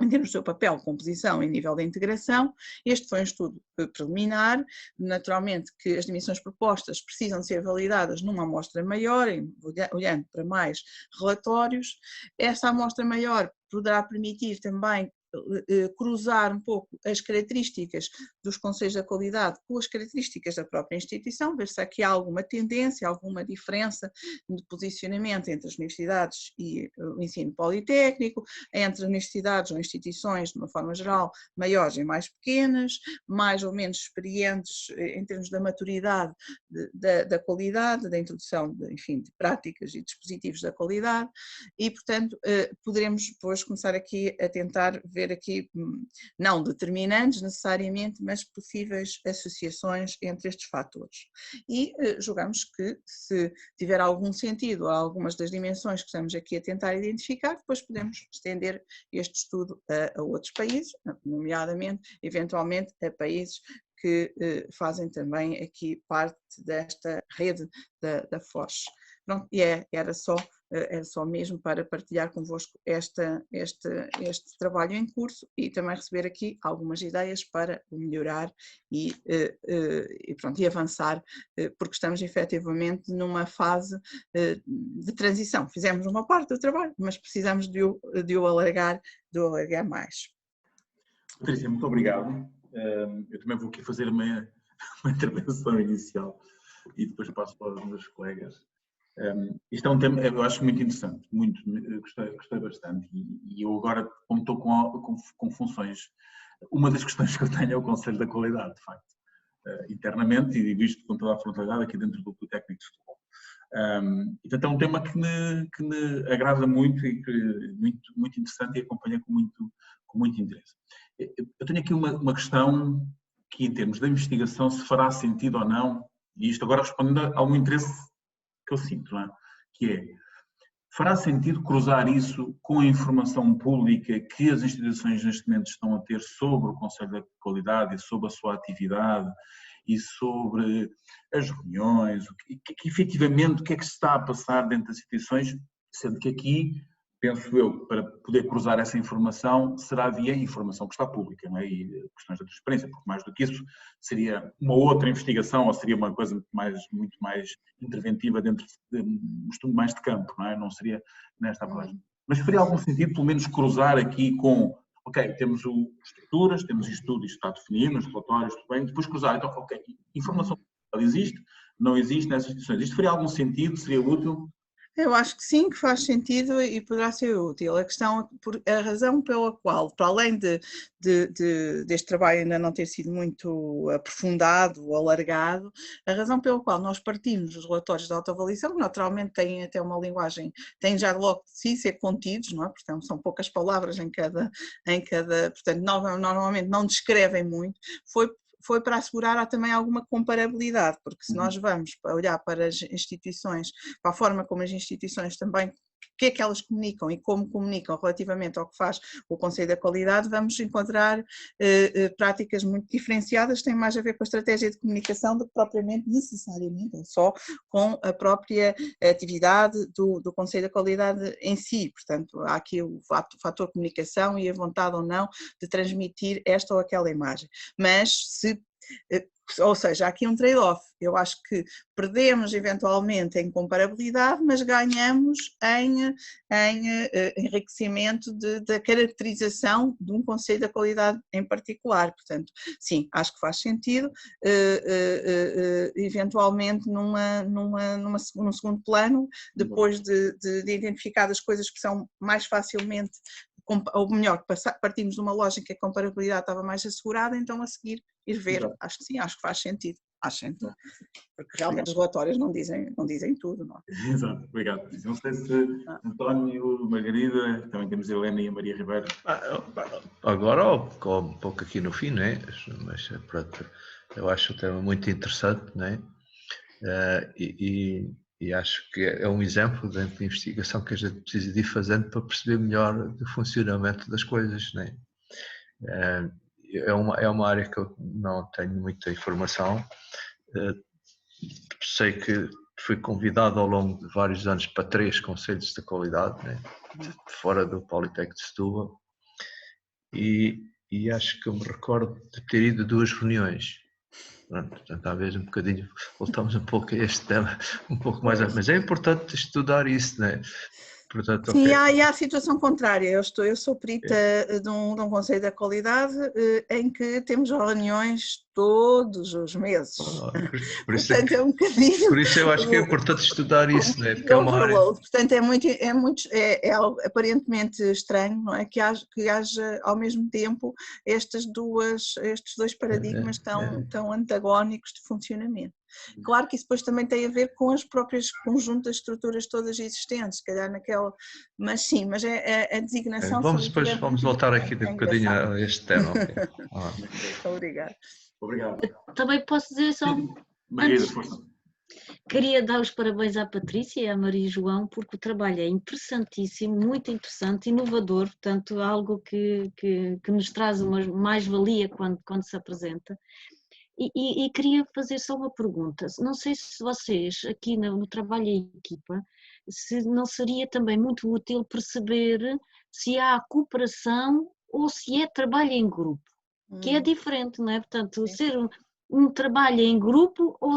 em termos do seu papel, composição e nível de integração. Este foi um estudo preliminar, naturalmente que as dimensões propostas precisam ser validadas numa amostra maior, olhando para mais relatórios. Essa amostra maior poderá permitir também cruzar um pouco as características dos conselhos da qualidade com as características da própria instituição, ver se aqui há alguma tendência, alguma diferença de posicionamento entre as universidades e o ensino politécnico, entre universidades ou instituições, de uma forma geral, maiores e mais pequenas, mais ou menos experientes em termos da maturidade da qualidade, da introdução de práticas e dispositivos da qualidade, e portanto poderemos depois começar aqui a tentar ver aqui, não determinantes necessariamente, mas possíveis associações entre estes fatores. E julgamos que, se tiver algum sentido a algumas das dimensões que estamos aqui a tentar identificar, depois podemos estender este estudo a outros países, nomeadamente, eventualmente, a países que fazem também aqui parte desta rede da FOSH. Pronto, e era só mesmo para partilhar convosco este trabalho em curso e também receber aqui algumas ideias para melhorar e avançar, porque estamos efetivamente numa fase de transição. Fizemos uma parte do trabalho, mas precisamos de o alargar mais. Patrícia, muito obrigado. Eu também vou aqui fazer uma intervenção inicial e depois passo para os meus colegas. Isto é um tema, eu acho muito interessante, muito, gostei bastante. E eu agora, como estou com funções, uma das questões que eu tenho é o Conselho da Qualidade, de facto, internamente, e digo isto com toda a frontalidade aqui dentro do Politécnico de Setúbal. E, portanto, é um tema que me agrada muito e que muito interessante e acompanha com muito interesse. Eu tenho aqui uma questão que, em termos da investigação, se fará sentido ou não, e isto agora respondendo a um interesse que eu sinto, não é? Que é, fará sentido cruzar isso com a informação pública que as instituições neste momento estão a ter sobre o Conselho da Qualidade e sobre a sua atividade e sobre as reuniões, efetivamente o que é que se está a passar dentro das instituições, sendo que aqui, penso eu, para poder cruzar essa informação, será via informação que está pública, não é? E questões da transparência, porque mais do que isso seria uma outra investigação ou seria uma coisa muito mais interventiva dentro de um estudo mais de campo, não é? Não seria nesta abordagem. Mas faria algum sentido, pelo menos, cruzar aqui com, ok, temos estruturas, temos isto tudo, isto está definido nos relatórios, tudo bem, depois cruzar, então, ok, informação existe, não existe nessas instituições. Isto faria algum sentido? Seria útil? Eu acho que sim, que faz sentido e poderá ser útil. A razão pela qual, para além deste trabalho ainda não ter sido muito aprofundado ou alargado, a razão pela qual nós partimos dos relatórios de autoavaliação, que naturalmente têm até uma linguagem, têm já logo de si ser contidos, não é? Portanto, são poucas palavras em cada portanto, normalmente não descrevem muito, foi para assegurar também alguma comparabilidade, porque se nós vamos olhar para as instituições, para a forma como as instituições também, o que é que elas comunicam e como comunicam relativamente ao que faz o Conselho da Qualidade, vamos encontrar práticas muito diferenciadas, que têm mais a ver com a estratégia de comunicação do que propriamente, necessariamente, ou só com a própria atividade do Conselho da Qualidade em si. Portanto, há aqui o fator comunicação e a vontade ou não de transmitir esta ou aquela imagem. Mas ou seja, há aqui um trade-off. Eu acho que perdemos eventualmente em comparabilidade, mas ganhamos em enriquecimento da caracterização de um Conselho da Qualidade em particular. Portanto, sim, acho que faz sentido, eventualmente num segundo plano, depois de identificar as coisas que são mais facilmente, ou melhor, partimos de uma lógica que a comparabilidade estava mais assegurada, então a seguir ir ver. Exato. Acho que sim, acho que faz sentido. Acho sentido. Porque realmente os relatórios não dizem tudo, não é? Exato, obrigado. Não sei se António, Margarida, também temos a Helena e a Maria Ribeiro. Agora, um pouco aqui no fim, né? Mas pronto, eu acho o tema muito interessante, né? E acho que é um exemplo de investigação que a gente precisa de ir fazendo para perceber melhor o funcionamento das coisas, né? É uma área que eu não tenho muita informação. Sei que fui convidado ao longo de vários anos para 3 conselhos de qualidade, né? Fora do Politécnico de Setúbal, e acho que eu me recordo de ter ido a 2 reuniões. Portanto, talvez um bocadinho, voltamos um pouco a este tema, um pouco mais, mas é importante estudar isso, né? Portanto, sim, okay. Há a situação contrária. Eu sou perita de um Conselho da Qualidade em que temos reuniões todos os meses. Portanto, é um bocadinho. Por isso eu acho que é importante estudar isso, né? Porque é uma área. Portanto, é aparentemente estranho, não é? Que haja ao mesmo tempo estes 2 paradigmas tão antagónicos de funcionamento. Claro que isso depois também tem a ver com as próprias conjunto das estruturas todas existentes, se calhar naquela, mas sim, mas é a designação. Vamos voltar aqui um bocadinho a este tema. Obrigada. Obrigado. Também posso dizer só. Margarida, força. Queria dar os parabéns à Patrícia e à Maria João, porque o trabalho é interessantíssimo, muito interessante, inovador, portanto, algo que nos traz uma mais-valia quando se apresenta. E queria fazer só uma pergunta. Não sei se vocês, aqui no trabalho em equipa, se não seria também muito útil perceber se há cooperação ou se é trabalho em grupo, que é diferente, não é? Portanto, ser um trabalho em grupo ou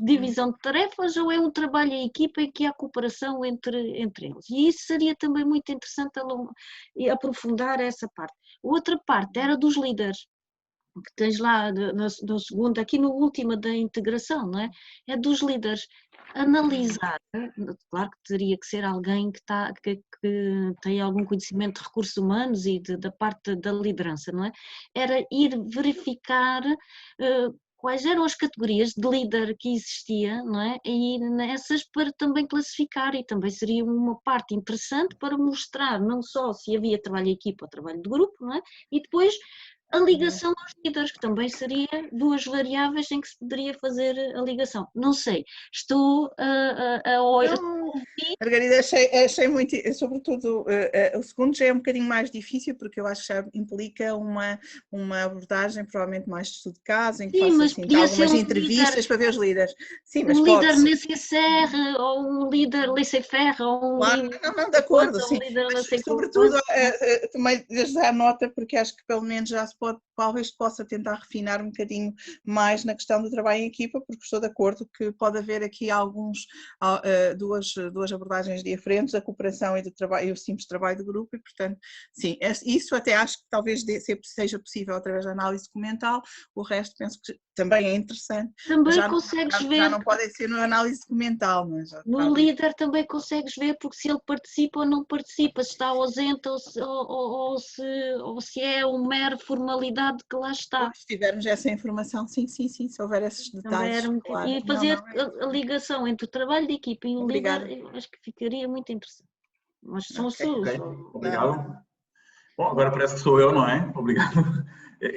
divisão de tarefas, ou é um trabalho em equipa em que há cooperação entre eles. E isso seria também muito interessante aprofundar essa parte. Outra parte era dos líderes. que tens lá no segundo, aqui no último da integração, não é? É dos líderes analisar, claro que teria que ser alguém que tem algum conhecimento de recursos humanos e da parte da liderança, não é? Era ir verificar quais eram as categorias de líder que existia, não é? E nessas para também classificar, e também seria uma parte interessante para mostrar não só se havia trabalho em equipa ou trabalho de grupo, não é? E depois a ligação aos líderes, que também seria duas variáveis em que se poderia fazer a ligação. Não sei, estou a ouvir. Margarida, achei muito, sobretudo o segundo já é um bocadinho mais difícil, porque eu acho que já implica uma abordagem provavelmente mais de estudo de caso, em que Sim, faça mas assim, podia ser algumas um entrevistas líder, para ver os líderes. Sim, mas um pode líder ser. laissez-faire, ou um líder laissez-faire, ou um Claro, líder não, de acordo, ou sim. um líder Mas, laissez-faire. sobretudo, também desde a nota, porque acho que pelo menos já se pode, talvez possa tentar refinar um bocadinho mais na questão do trabalho em equipa, porque estou de acordo que pode haver aqui duas abordagens diferentes, a cooperação e o simples trabalho de grupo, e portanto, sim, isso até acho que talvez seja possível através da análise documental, o resto penso que também é interessante. Também Já consegues já ver. não pode ser na análise documental, mas já No líder também consegues ver porque se ele participa ou não participa, se está ausente ou se é uma mera formalidade que lá está. Se tivermos essa informação, sim, se houver esses detalhes. Claro. E fazer a ligação entre o trabalho de equipa e o Obrigada. líder, eu acho que ficaria muito interessante. Mas são Ok. SUS. Obrigado. Bom, agora parece que sou eu, não é? Obrigado.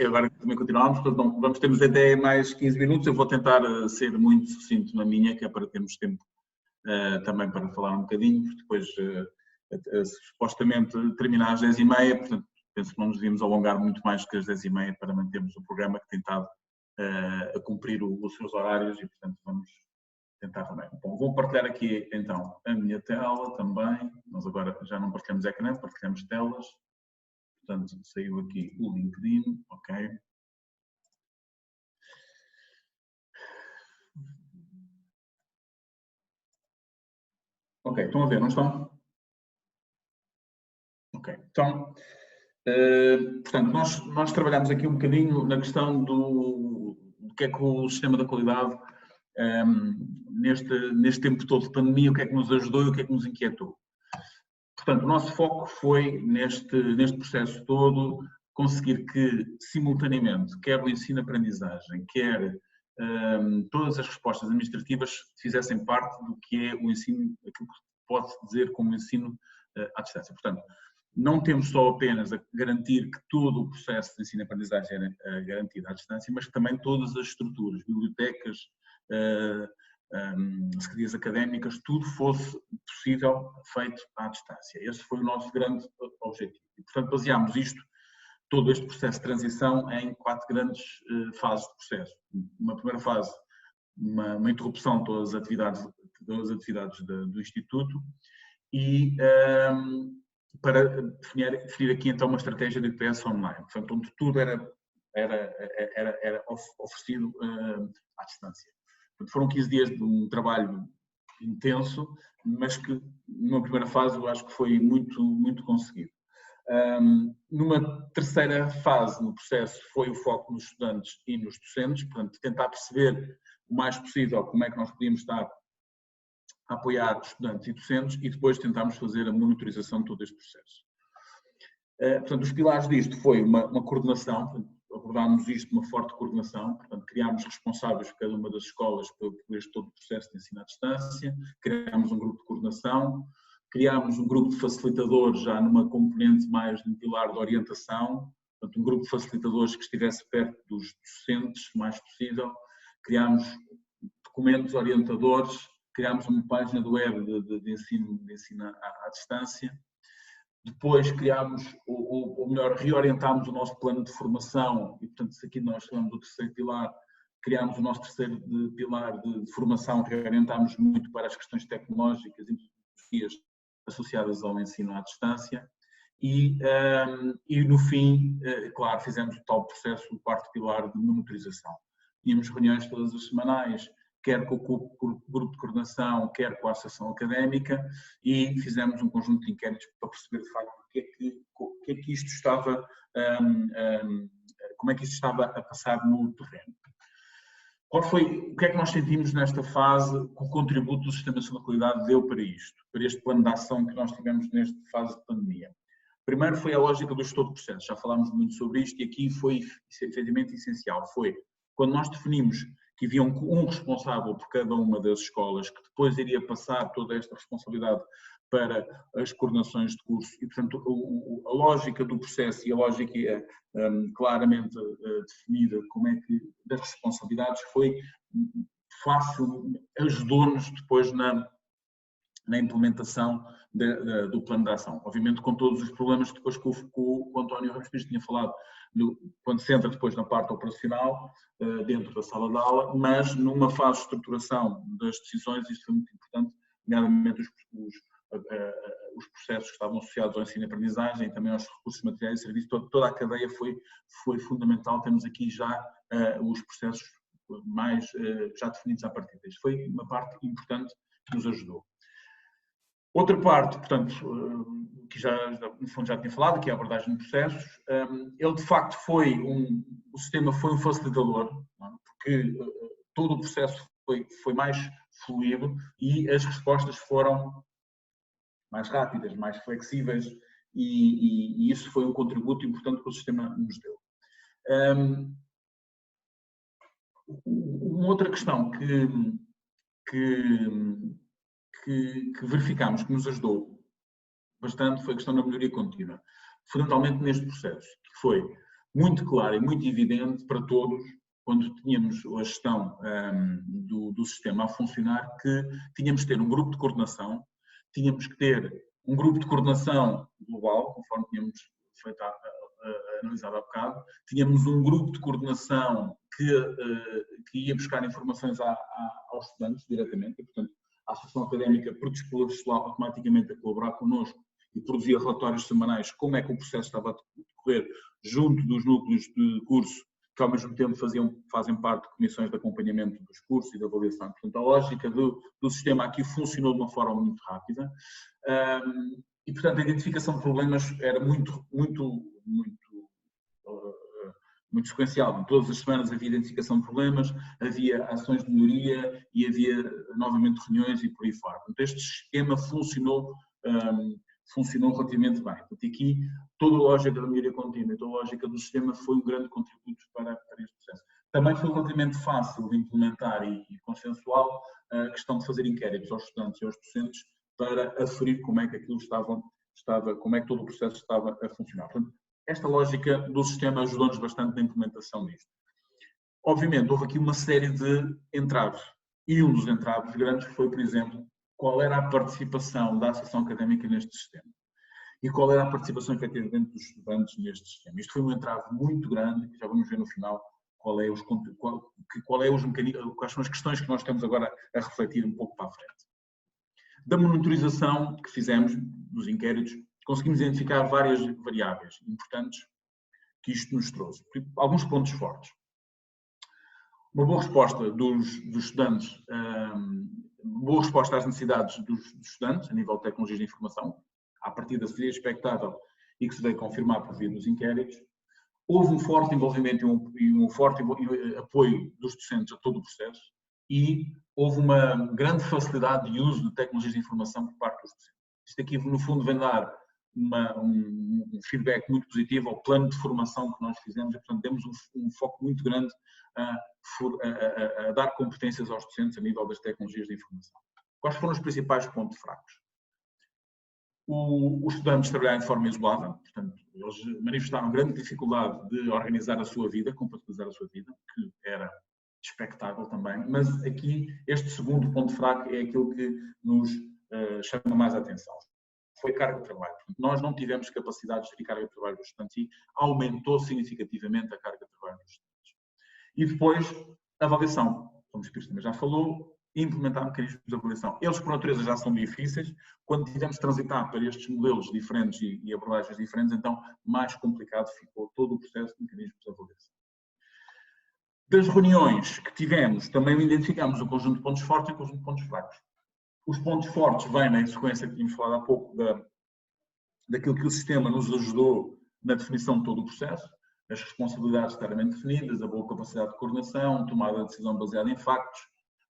Agora também continuamos, portanto, vamos termos até mais 15 minutos. Eu vou tentar ser muito sucinto na minha, que é para termos tempo também para falar um bocadinho, porque depois supostamente terminar às 10h30, portanto, penso que não nos devíamos alongar muito mais do que às 10h30 para mantermos o programa que tem estado a cumprir os seus horários e, portanto, vamos tentar também. Bom, vou partilhar aqui então a minha tela também. Nós agora já não partilhamos ecrã, partilhamos telas. Portanto, saiu aqui o LinkedIn, ok. Ok, estão a ver, não estão? Ok, então, portanto, nós trabalhamos aqui um bocadinho na questão do que é que o sistema da qualidade, neste tempo todo de pandemia, o que é que nos ajudou e o que é que nos inquietou. Portanto, o nosso foco foi, neste processo todo, conseguir que, simultaneamente, quer o ensino-aprendizagem, quer todas as respostas administrativas fizessem parte do que é o ensino, aquilo que pode-se dizer como ensino à distância. Portanto, não temos só apenas a garantir que todo o processo de ensino-aprendizagem era garantido à distância, mas que também todas as estruturas, bibliotecas, secretarias académicas, tudo fosse possível feito à distância. Esse foi o nosso grande objetivo. E, portanto, baseámos todo este processo de transição em 4 grandes fases de processo. Uma primeira fase, uma interrupção de todas as atividades do Instituto e para definir aqui então uma estratégia de IPS online, portanto, onde tudo era oferecido à distância. Portanto, foram 15 dias de um trabalho intenso, mas que numa primeira fase eu acho que foi muito, muito conseguido. Numa terceira fase no processo foi o foco nos estudantes e nos docentes, portanto, tentar perceber o mais possível como é que nós podíamos estar a apoiar estudantes e docentes e depois tentámos fazer a monitorização de todo este processo. Portanto, os pilares disto foi uma coordenação, portanto, abordámos isto de uma forte coordenação, portanto, criámos responsáveis por cada uma das escolas por este todo o processo de ensino à distância, criámos um grupo de coordenação, criámos um grupo de facilitadores já numa componente mais de um pilar de orientação, portanto, um grupo de facilitadores que estivesse perto dos docentes o mais possível, criámos documentos orientadores, criámos uma página do web de ensino à distância. Depois criámos, ou melhor, reorientámos o nosso plano de formação e, portanto, aqui nós falamos do terceiro pilar, criámos o nosso terceiro pilar de formação, reorientámos muito para as questões tecnológicas e metodologias associadas ao ensino à distância e no fim, claro, fizemos o tal processo, o quarto pilar de monitorização. Tínhamos reuniões todas as semanais, quer com o grupo de coordenação, quer com a associação académica, e fizemos um conjunto de inquéritos para perceber, de facto, o que é que isto estava, como é que isso estava a passar no terreno. O que é que nós sentimos nesta fase que o contributo do Sistema Nacional de Qualidade deu para isto, para este plano de ação que nós tivemos nesta fase de pandemia? Primeiro foi a lógica do gestor de processos, já falámos muito sobre isto e aqui foi efetivamente essencial, foi quando nós definimos que havia um responsável por cada uma das escolas, que depois iria passar toda esta responsabilidade para as coordenações de curso e, portanto, a lógica do processo e a lógica claramente definida como é que das responsabilidades foi fácil, ajudou-nos depois na implementação do plano de ação. Obviamente com todos os problemas depois que o António Ramos Pires tinha falado, quando se entra depois na parte operacional, dentro da sala de aula, mas numa fase de estruturação das decisões, isto foi muito importante, nomeadamente os processos que estavam associados ao ensino e aprendizagem, também aos recursos materiais e serviços, toda a cadeia foi fundamental, temos aqui já os processos mais já definidos à partida. Isto foi uma parte importante que nos ajudou. Outra parte, portanto, que no fundo já tinha falado, que é a abordagem de processos, ele de facto o sistema foi um facilitador, porque todo o processo foi mais fluido e as respostas foram mais rápidas, mais flexíveis e isso foi um contributo importante que o sistema nos deu. Uma outra questão que verificámos que nos ajudou bastante foi a questão da melhoria contínua, fundamentalmente neste processo, que foi muito claro e muito evidente para todos, quando tínhamos a gestão do sistema a funcionar, que tínhamos que ter um grupo de coordenação, tínhamos que ter um grupo de coordenação global, conforme tínhamos feito analisado há bocado, tínhamos um grupo de coordenação que ia buscar informações aos estudantes diretamente, e, portanto, a Associação Académica predispôs-se lá automaticamente a colaborar connosco e produzia relatórios semanais como é que o processo estava a decorrer junto dos núcleos de curso, que ao mesmo tempo fazem parte de comissões de acompanhamento dos cursos e de avaliação. Portanto, a lógica do sistema aqui funcionou de uma forma muito rápida e, portanto, a identificação de problemas era muito sequencial. Todas as semanas havia identificação de problemas, havia ações de melhoria e havia novamente reuniões e por aí fora. Portanto, este esquema funcionou relativamente bem. Portanto, aqui toda a lógica da melhoria contínua e toda a lógica do sistema foi um grande contributo para este processo. Também foi relativamente fácil de implementar e consensual a questão de fazer inquéritos aos estudantes e aos docentes para aferir como é que aquilo como é que todo o processo estava a funcionar. Portanto, esta lógica do sistema ajudou-nos bastante na implementação disto. Obviamente, houve aqui uma série de entraves. E um dos entraves grandes foi, por exemplo, qual era a participação da Associação Académica neste sistema. E qual era a participação efetivamente dos estudantes neste sistema. Isto foi um entrave muito grande, que já vamos ver no final quais são as questões que nós estamos agora a refletir um pouco para a frente. Da monitorização que fizemos, dos inquéritos, conseguimos identificar várias variáveis importantes que isto nos trouxe. Alguns pontos fortes. Uma boa resposta dos estudantes, boa resposta às necessidades dos estudantes, a nível de tecnologias de informação, à partida seria expectável e que se veio confirmar por via dos inquéritos. Houve um forte envolvimento e um forte apoio dos docentes a todo o processo e houve uma grande facilidade de uso de tecnologias de informação por parte dos docentes. Isto aqui, no fundo, vem dar um feedback muito positivo ao plano de formação que nós fizemos e, portanto, temos um foco muito grande a dar competências aos docentes a nível das tecnologias de informação. Quais foram os principais pontos fracos? Os estudantes trabalharam de forma isolada, portanto, eles manifestaram grande dificuldade de organizar a sua vida, compatibilizar a sua vida, que era expectável também, mas aqui este segundo ponto fraco é aquilo que nos chama mais a atenção. Foi a carga de trabalho. Portanto, nós não tivemos capacidade de gerir a carga de trabalho dos estudantes e aumentou significativamente a carga de trabalho dos estudantes. E depois, a avaliação, como o Pires também já falou, implementar mecanismos de avaliação. Eles, por natureza, já são difíceis. Quando tivemos de transitar para estes modelos diferentes e abordagens diferentes, então mais complicado ficou todo o processo de mecanismos de avaliação. Das reuniões que tivemos, também identificamos um conjunto de pontos fortes e um conjunto de pontos fracos. Os pontos fortes vêm na sequência que tínhamos falado há pouco daquilo que o sistema nos ajudou na definição de todo o processo. as responsabilidades claramente definidas, a boa capacidade de coordenação, tomada de decisão baseada em factos.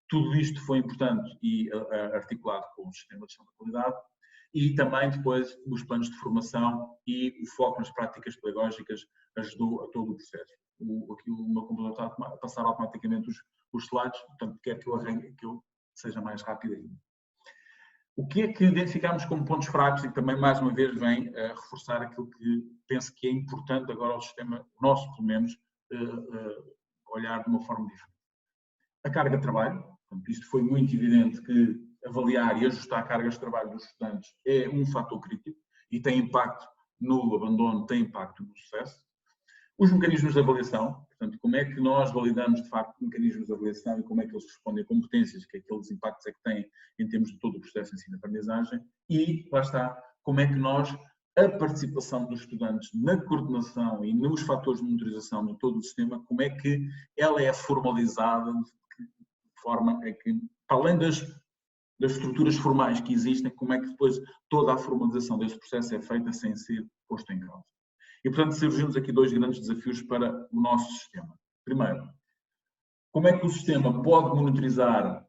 Tudo isto foi importante e articulado com o sistema de gestão da qualidade e também depois os planos de formação e o foco nas práticas pedagógicas ajudou a todo o processo. Aqui o meu computador está a passar automaticamente os slides, portanto quero que eu seja mais rápido ainda. O que é que identificamos como pontos fracos e que também mais uma vez vem a reforçar aquilo que penso que é importante agora ao sistema, nosso pelo menos, olhar de uma forma diferente. A carga de trabalho, portanto, isto foi muito evidente que avaliar e ajustar cargas de trabalho dos estudantes é um fator crítico e tem impacto no abandono, tem impacto no sucesso. Os mecanismos de avaliação, portanto, como é que nós validamos de facto mecanismos de avaliação e como é que eles respondem a competências, que aqueles impactos é que têm em termos de todo o processo de ensino-aprendizagem e, lá está, como é que nós, a participação dos estudantes na coordenação e nos fatores de monitorização de todo o sistema, como é que ela é formalizada de forma a que, para além das estruturas formais que existem, como é que depois toda a formalização desse processo é feita sem ser posto em causa. E, portanto, surgem-nos aqui dois grandes desafios para o nosso sistema. Primeiro, como é que o sistema pode monitorizar,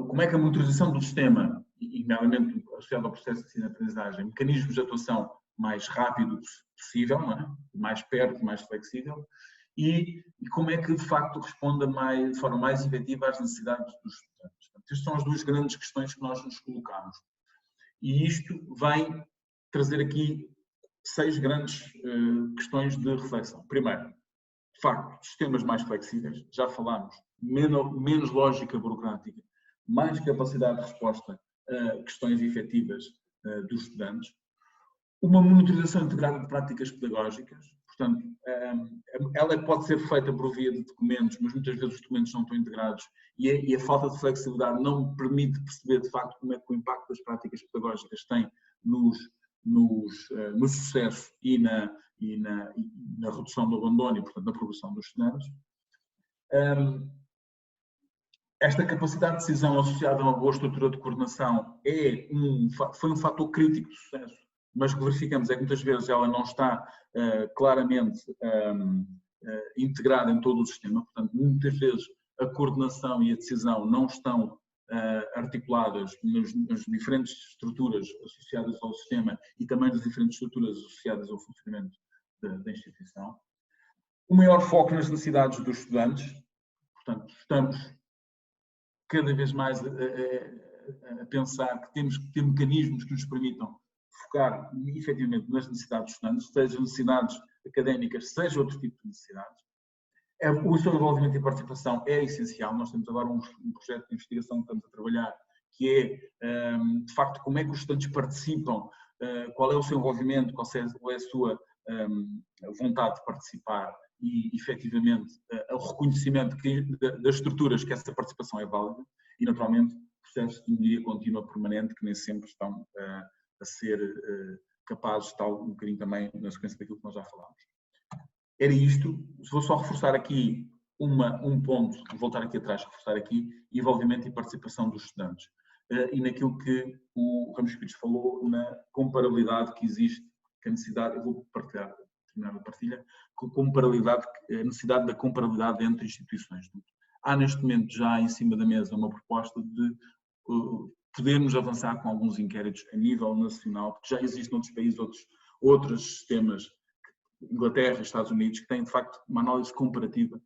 como é que a monitorização do sistema, e nomeadamente associado ao processo de ensino-aprendizagem, mecanismos de atuação mais rápido possível, não é? Mais perto, mais flexível, e como é que de facto responda de forma mais efetiva às necessidades dos estudantes. Portanto, estas são as duas grandes questões que nós nos colocamos. E isto vem trazer aqui 6 grandes questões de reflexão. Primeiro, de facto, sistemas mais flexíveis, já falámos, menos lógica burocrática, mais capacidade de resposta a questões efetivas dos estudantes, uma monitorização integrada de práticas pedagógicas, portanto, ela pode ser feita por via de documentos, mas muitas vezes os documentos não estão integrados e a falta de flexibilidade não permite perceber de facto como é que o impacto das práticas pedagógicas tem no sucesso e na redução do abandono e, portanto, na progressão dos estudantes. Esta capacidade de decisão associada a uma boa estrutura de coordenação foi um fator crítico de sucesso, mas o que verificamos é que muitas vezes ela não está claramente integrada em todo o sistema, portanto, muitas vezes a coordenação e a decisão não estão articuladas nas diferentes estruturas associadas ao sistema e também nas diferentes estruturas associadas ao funcionamento da instituição. O maior foco nas necessidades dos estudantes, portanto, estamos cada vez mais a pensar que temos que ter mecanismos que nos permitam focar efetivamente nas necessidades dos estudantes, seja necessidades académicas, seja outro tipo de necessidades. O seu envolvimento e participação é essencial. Nós temos agora um projeto de investigação que estamos a trabalhar, que é, de facto, como é que os estudantes participam, qual é o seu envolvimento, qual é a sua vontade de participar e, efetivamente, o reconhecimento das estruturas que essa participação é válida e, naturalmente, processos de melhoria contínua permanente que nem sempre estão a ser capazes, tal um bocadinho também na sequência daquilo que nós já falámos. Era isto. Vou só reforçar aqui um ponto, voltar aqui atrás, reforçar aqui, envolvimento e participação dos estudantes. E naquilo que o Ramos Pires falou, na comparabilidade que existe, que a necessidade, eu vou terminar a partilha, a necessidade da comparabilidade entre instituições. Há neste momento já em cima da mesa uma proposta de podermos avançar com alguns inquéritos a nível nacional, porque já existem noutros países, outros sistemas, Inglaterra e Estados Unidos, que têm de facto uma análise comparativa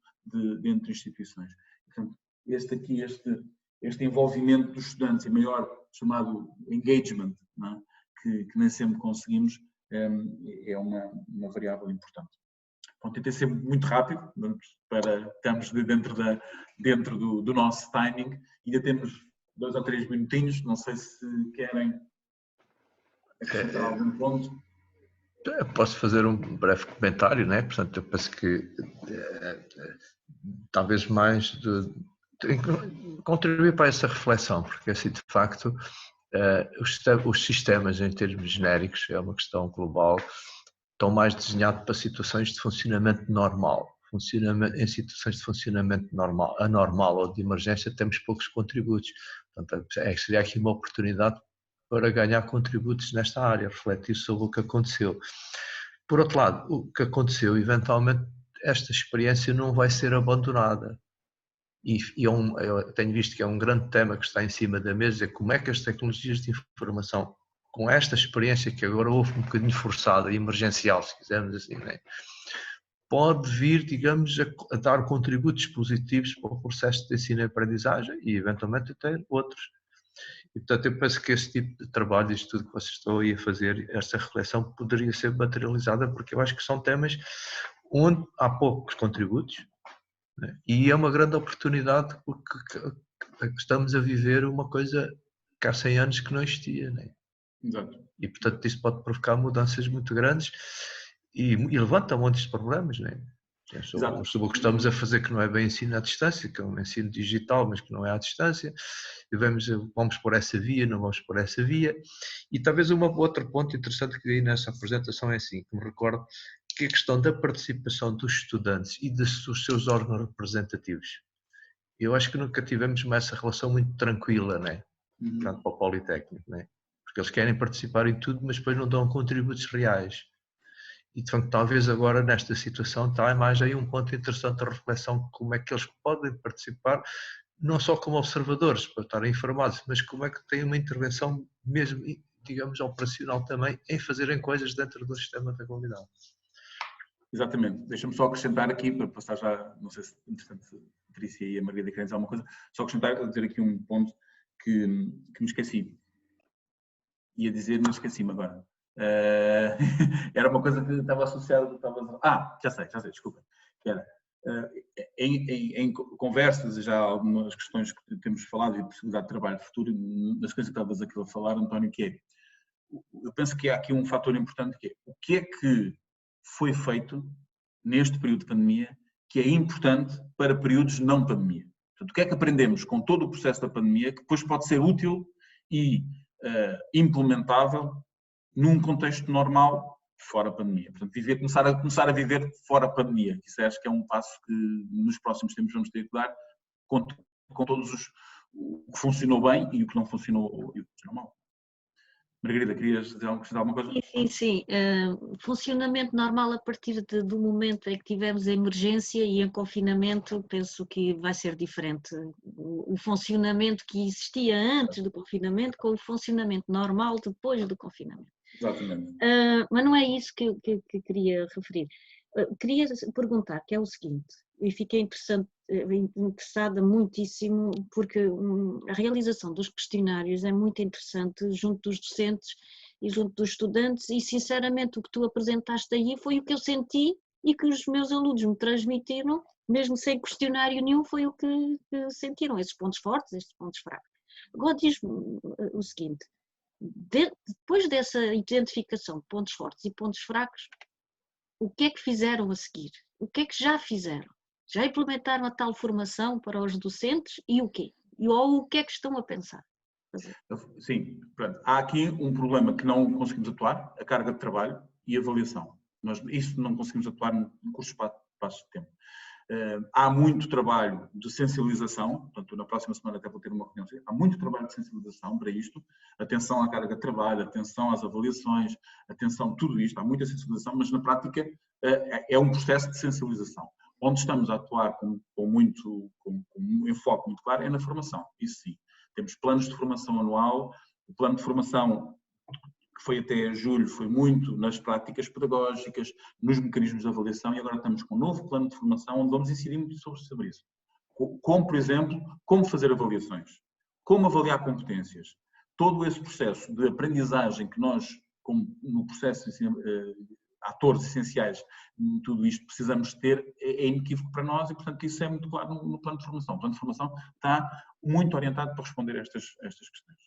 entre instituições. Portanto, este envolvimento dos estudantes e maior chamado engagement, não é? que nem sempre conseguimos, é uma variável importante. Bom, tentei ser muito rápido, estamos dentro do nosso timing, ainda temos 2 ou 3 minutinhos, não sei se querem acrescentar algum ponto. Eu posso fazer um breve comentário, né? Portanto, eu penso que talvez mais contribuir para essa reflexão, porque assim, de facto, os sistemas em termos genéricos, é uma questão global, estão mais desenhados para situações de funcionamento normal. Em situações de funcionamento normal, anormal ou de emergência, temos poucos contributos. Portanto, seria aqui uma oportunidade para ganhar contributos nesta área, refletir sobre o que aconteceu. Por outro lado, o que aconteceu, eventualmente, esta experiência não vai ser abandonada. E eu tenho visto que é um grande tema que está em cima da mesa, é como é que as tecnologias de informação, com esta experiência que agora houve um bocadinho forçada e emergencial, se quisermos assim, né, pode vir, digamos, a dar contributos positivos para o processo de ensino e aprendizagem e, eventualmente, até outros. E, portanto, eu penso que esse tipo de trabalho, isto tudo que vocês estão aí a fazer, esta reflexão poderia ser materializada, porque eu acho que são temas onde há poucos contributos, né? E é uma grande oportunidade porque estamos a viver uma coisa que há 100 anos que não existia, né? Exato. E, portanto, isso pode provocar mudanças muito grandes e levanta montes de problemas, né? Exato. Sobre o que estamos a fazer, que não é bem ensino à distância, que é um ensino digital, mas que não é à distância, e vamos por essa via, não vamos por essa via. E talvez outro ponto interessante que aí nessa apresentação é assim, que me recordo, que é a questão da participação dos estudantes e dos seus órgãos representativos. Eu acho que nunca tivemos essa relação muito tranquila, né? Para o Politécnico, né? Porque eles querem participar em tudo, mas depois não dão contributos reais. E de facto, talvez agora nesta situação está mais aí um ponto interessante de reflexão, como é que eles podem participar, não só como observadores, para estarem informados, mas como é que têm uma intervenção mesmo, digamos, operacional também, em fazerem coisas dentro do sistema da qualidade. Exatamente. Deixa-me só acrescentar aqui, para passar já, não sei se, entretanto, a Patrícia e a Margarida querem dizer alguma coisa, só acrescentar, dizer aqui um ponto que me esqueci. Ia dizer, mas esqueci-me agora. Era uma coisa que estava associada. Já sei, desculpa. Que era, em conversas, já algumas questões que temos falado e possibilidade de trabalho futuro, das coisas que estavas aqui a falar, António, que é, eu penso que há aqui um fator importante que é, o que é que foi feito neste período de pandemia que é importante para períodos não pandemia. Portanto, o que é que aprendemos com todo o processo da pandemia que depois pode ser útil e implementável num contexto normal fora a pandemia. Portanto, começar a viver fora a pandemia. Isso acho que é um passo que nos próximos tempos vamos ter que dar com todos o que funcionou bem e o que não funcionou e o que funcionou mal. Margarida, querias dizer alguma coisa? Sim. Funcionamento normal a partir do momento em que tivemos a emergência e em confinamento, penso que vai ser diferente. O funcionamento que existia antes do confinamento com o funcionamento normal depois do confinamento. Exatamente. Mas não é isso que queria referir. Queria perguntar, que é o seguinte, e fiquei interessada muitíssimo, porque a realização dos questionários é muito interessante junto dos docentes e junto dos estudantes, e sinceramente o que tu apresentaste aí foi o que eu senti e que os meus alunos me transmitiram, mesmo sem questionário nenhum, foi o que sentiram, esses pontos fortes, estes pontos fracos. Agora diz-me o seguinte, depois dessa identificação de pontos fortes e pontos fracos, o que é que fizeram a seguir? O que é que já fizeram? Já implementaram a tal formação para os docentes e o quê? Ou o que é que estão a pensar fazer? Sim, pronto. Há aqui um problema que não conseguimos atuar, a carga de trabalho e avaliação. Isso não conseguimos atuar num curto espaço de tempo. Há muito trabalho de sensibilização, portanto, na próxima semana até vou ter uma reunião, há muito trabalho de sensibilização para isto, atenção à carga de trabalho, atenção às avaliações, atenção a tudo isto, há muita sensibilização, mas na prática é um processo de sensibilização. Onde estamos a atuar com um enfoque muito claro é na formação, isso sim. Temos planos de formação anual, o plano de formação que foi até julho, foi muito nas práticas pedagógicas, nos mecanismos de avaliação, e agora estamos com um novo plano de formação onde vamos incidir muito sobre isso. Como, por exemplo, como fazer avaliações, como avaliar competências. Todo esse processo de aprendizagem que nós, como no processo de atores essenciais, tudo isto precisamos ter, é inequívoco para nós e, portanto, isso é muito claro no plano de formação. O plano de formação está muito orientado para responder a estas questões.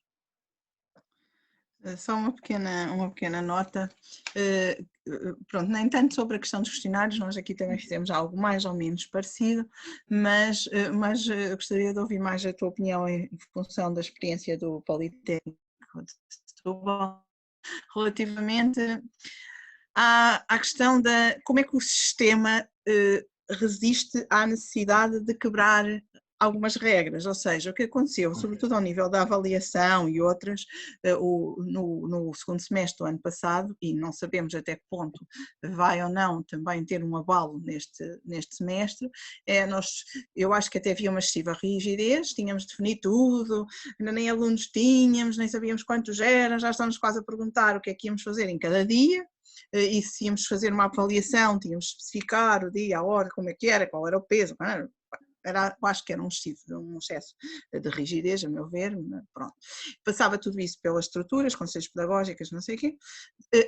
Só uma pequena nota, pronto, nem tanto sobre a questão dos questionários, nós aqui também fizemos algo mais ou menos parecido, mas eu gostaria de ouvir mais a tua opinião em função da experiência do Politécnico de Setúbal, relativamente à questão da como é que o sistema resiste à necessidade de quebrar algumas regras, ou seja, o que aconteceu, sobretudo ao nível da avaliação e outras, no segundo semestre do ano passado, e não sabemos até que ponto vai ou não também ter um abalo neste semestre, eu acho que até havia uma excessiva rigidez, tínhamos definido tudo, ainda nem alunos tínhamos, nem sabíamos quantos eram, já estamos quase a perguntar o que é que íamos fazer em cada dia, e se íamos fazer uma avaliação, tínhamos de especificar o dia, a hora, como é que era, qual era o peso, eu acho que era um excesso de rigidez, a meu ver, pronto. Passava tudo isso pelas estruturas, conselhos pedagógicos, não sei o quê,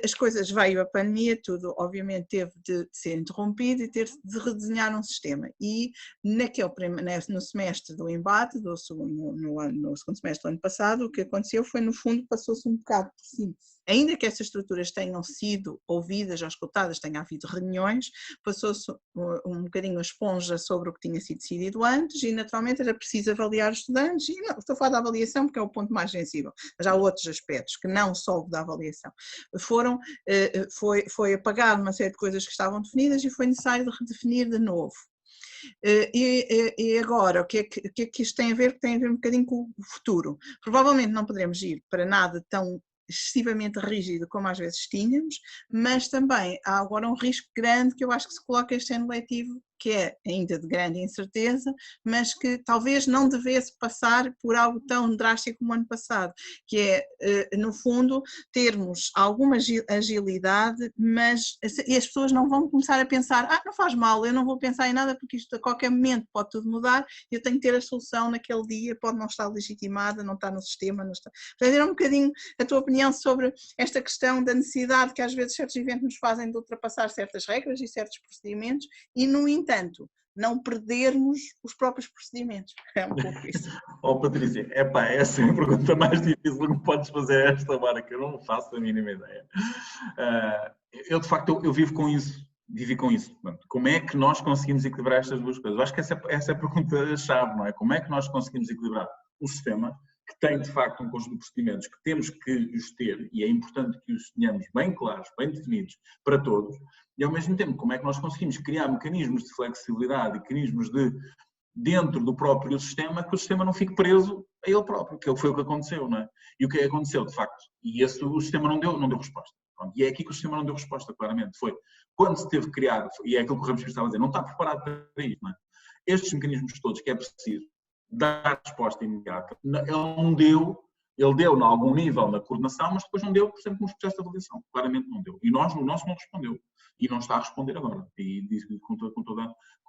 as coisas, veio a pandemia, tudo obviamente teve de ser interrompido e ter de redesenhar um sistema, e no semestre do embate, no segundo semestre do ano passado, o que aconteceu foi, no fundo, passou-se um bocado por cima. Ainda que essas estruturas tenham sido ouvidas ou escutadas, tenha havido reuniões, passou-se um bocadinho a esponja sobre o que tinha sido decidido antes, e naturalmente era preciso avaliar os estudantes, e não, estou a falar da avaliação porque é o ponto mais sensível, mas há outros aspectos que não só o da avaliação. Foi apagado uma série de coisas que estavam definidas e foi necessário redefinir de novo. E agora, o que é que isto tem a ver? Tem a ver um bocadinho com o futuro. Provavelmente não poderemos ir para nada tão excessivamente rígido como às vezes tínhamos, mas também há agora um risco grande que eu acho que se coloca este ano letivo, que é ainda de grande incerteza, mas que talvez não devesse passar por algo tão drástico como o ano passado, que é, no fundo, termos alguma agilidade, mas e as pessoas não vão começar a pensar, não faz mal, eu não vou pensar em nada porque isto a qualquer momento pode tudo mudar, eu tenho que ter a solução naquele dia, pode não estar legitimada, não está no sistema, não está. Portanto, era um bocadinho a tua opinião sobre esta questão da necessidade que às vezes certos eventos nos fazem de ultrapassar certas regras e certos procedimentos e, no entanto, não perdermos os próprios procedimentos. É um pouco isso. Patrícia, essa é a pergunta mais difícil que me podes fazer a esta hora, que eu não faço a mínima ideia. Eu, de facto, eu vivo com isso. Vivi com isso. Como é que nós conseguimos equilibrar estas duas coisas? Eu acho que essa é a pergunta-chave, não é? Como é que nós conseguimos equilibrar o sistema, que tem, de facto, um conjunto de procedimentos que temos que os ter, e é importante que os tenhamos bem claros, bem definidos para todos, e, ao mesmo tempo, como é que nós conseguimos criar mecanismos de flexibilidade, mecanismos dentro do próprio sistema, que o sistema não fique preso a ele próprio, que foi o que aconteceu, não é? E o que aconteceu, de facto, e o sistema não deu resposta. Pronto, e é aqui que o sistema não deu resposta, claramente. Foi quando se teve criado, e é aquilo que o Ramos estava a dizer, não está preparado para isso, não é? Estes mecanismos todos que é preciso dar resposta imediata, ele deu em algum nível na coordenação, mas depois não deu, por exemplo, nos processos de avaliação. Claramente não deu. E nós, no nosso, não respondeu. E não está a responder agora. E diz com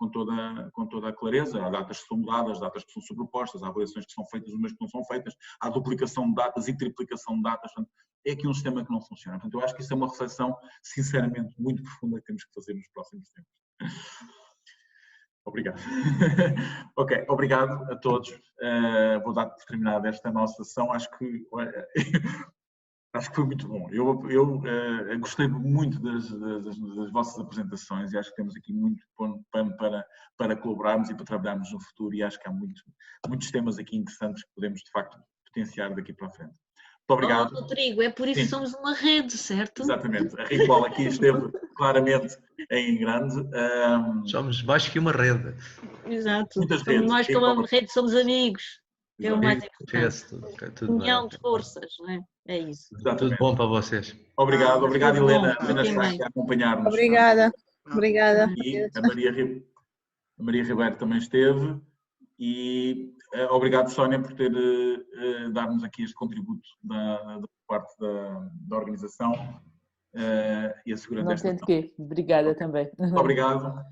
toda a clareza. Há datas que são mudadas, datas que são sobrepostas, há avaliações que são feitas, umas que não são feitas, há duplicação de datas e triplicação de datas. Portanto, é aqui um sistema que não funciona. Portanto, eu acho que isso é uma reflexão, sinceramente, muito profunda que temos que fazer nos próximos tempos. Obrigado. Ok, obrigado a todos. Vou dar por terminada esta nossa sessão. Acho que foi muito bom. Eu gostei muito das vossas apresentações e acho que temos aqui muito pano para colaborarmos e para trabalharmos no futuro, e acho que há muitos temas aqui interessantes que podemos, de facto, potenciar daqui para a frente. Muito obrigado. Rodrigo, é por isso que somos uma rede, certo? Exatamente. A Riqual aqui esteve claramente em grande. Somos mais que uma rede. Exato. Muitas redes. Nós, como uma rede, somos amigos. É o mais importante. União de forças, não é? É isso. Tudo bom para vocês. Obrigado, Helena. Helena está aqui a acompanhar-nos. Obrigada. E a Maria Ribeiro também esteve. E obrigado, Sónia, por ter dar-nos aqui este contributo da parte da organização e a segurança desta. Não tem de quê. Obrigada também. Muito obrigado.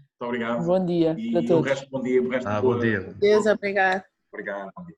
Bom dia e para todos. Bom dia. Bom dia. Deus, obrigado. Obrigado. Bom dia.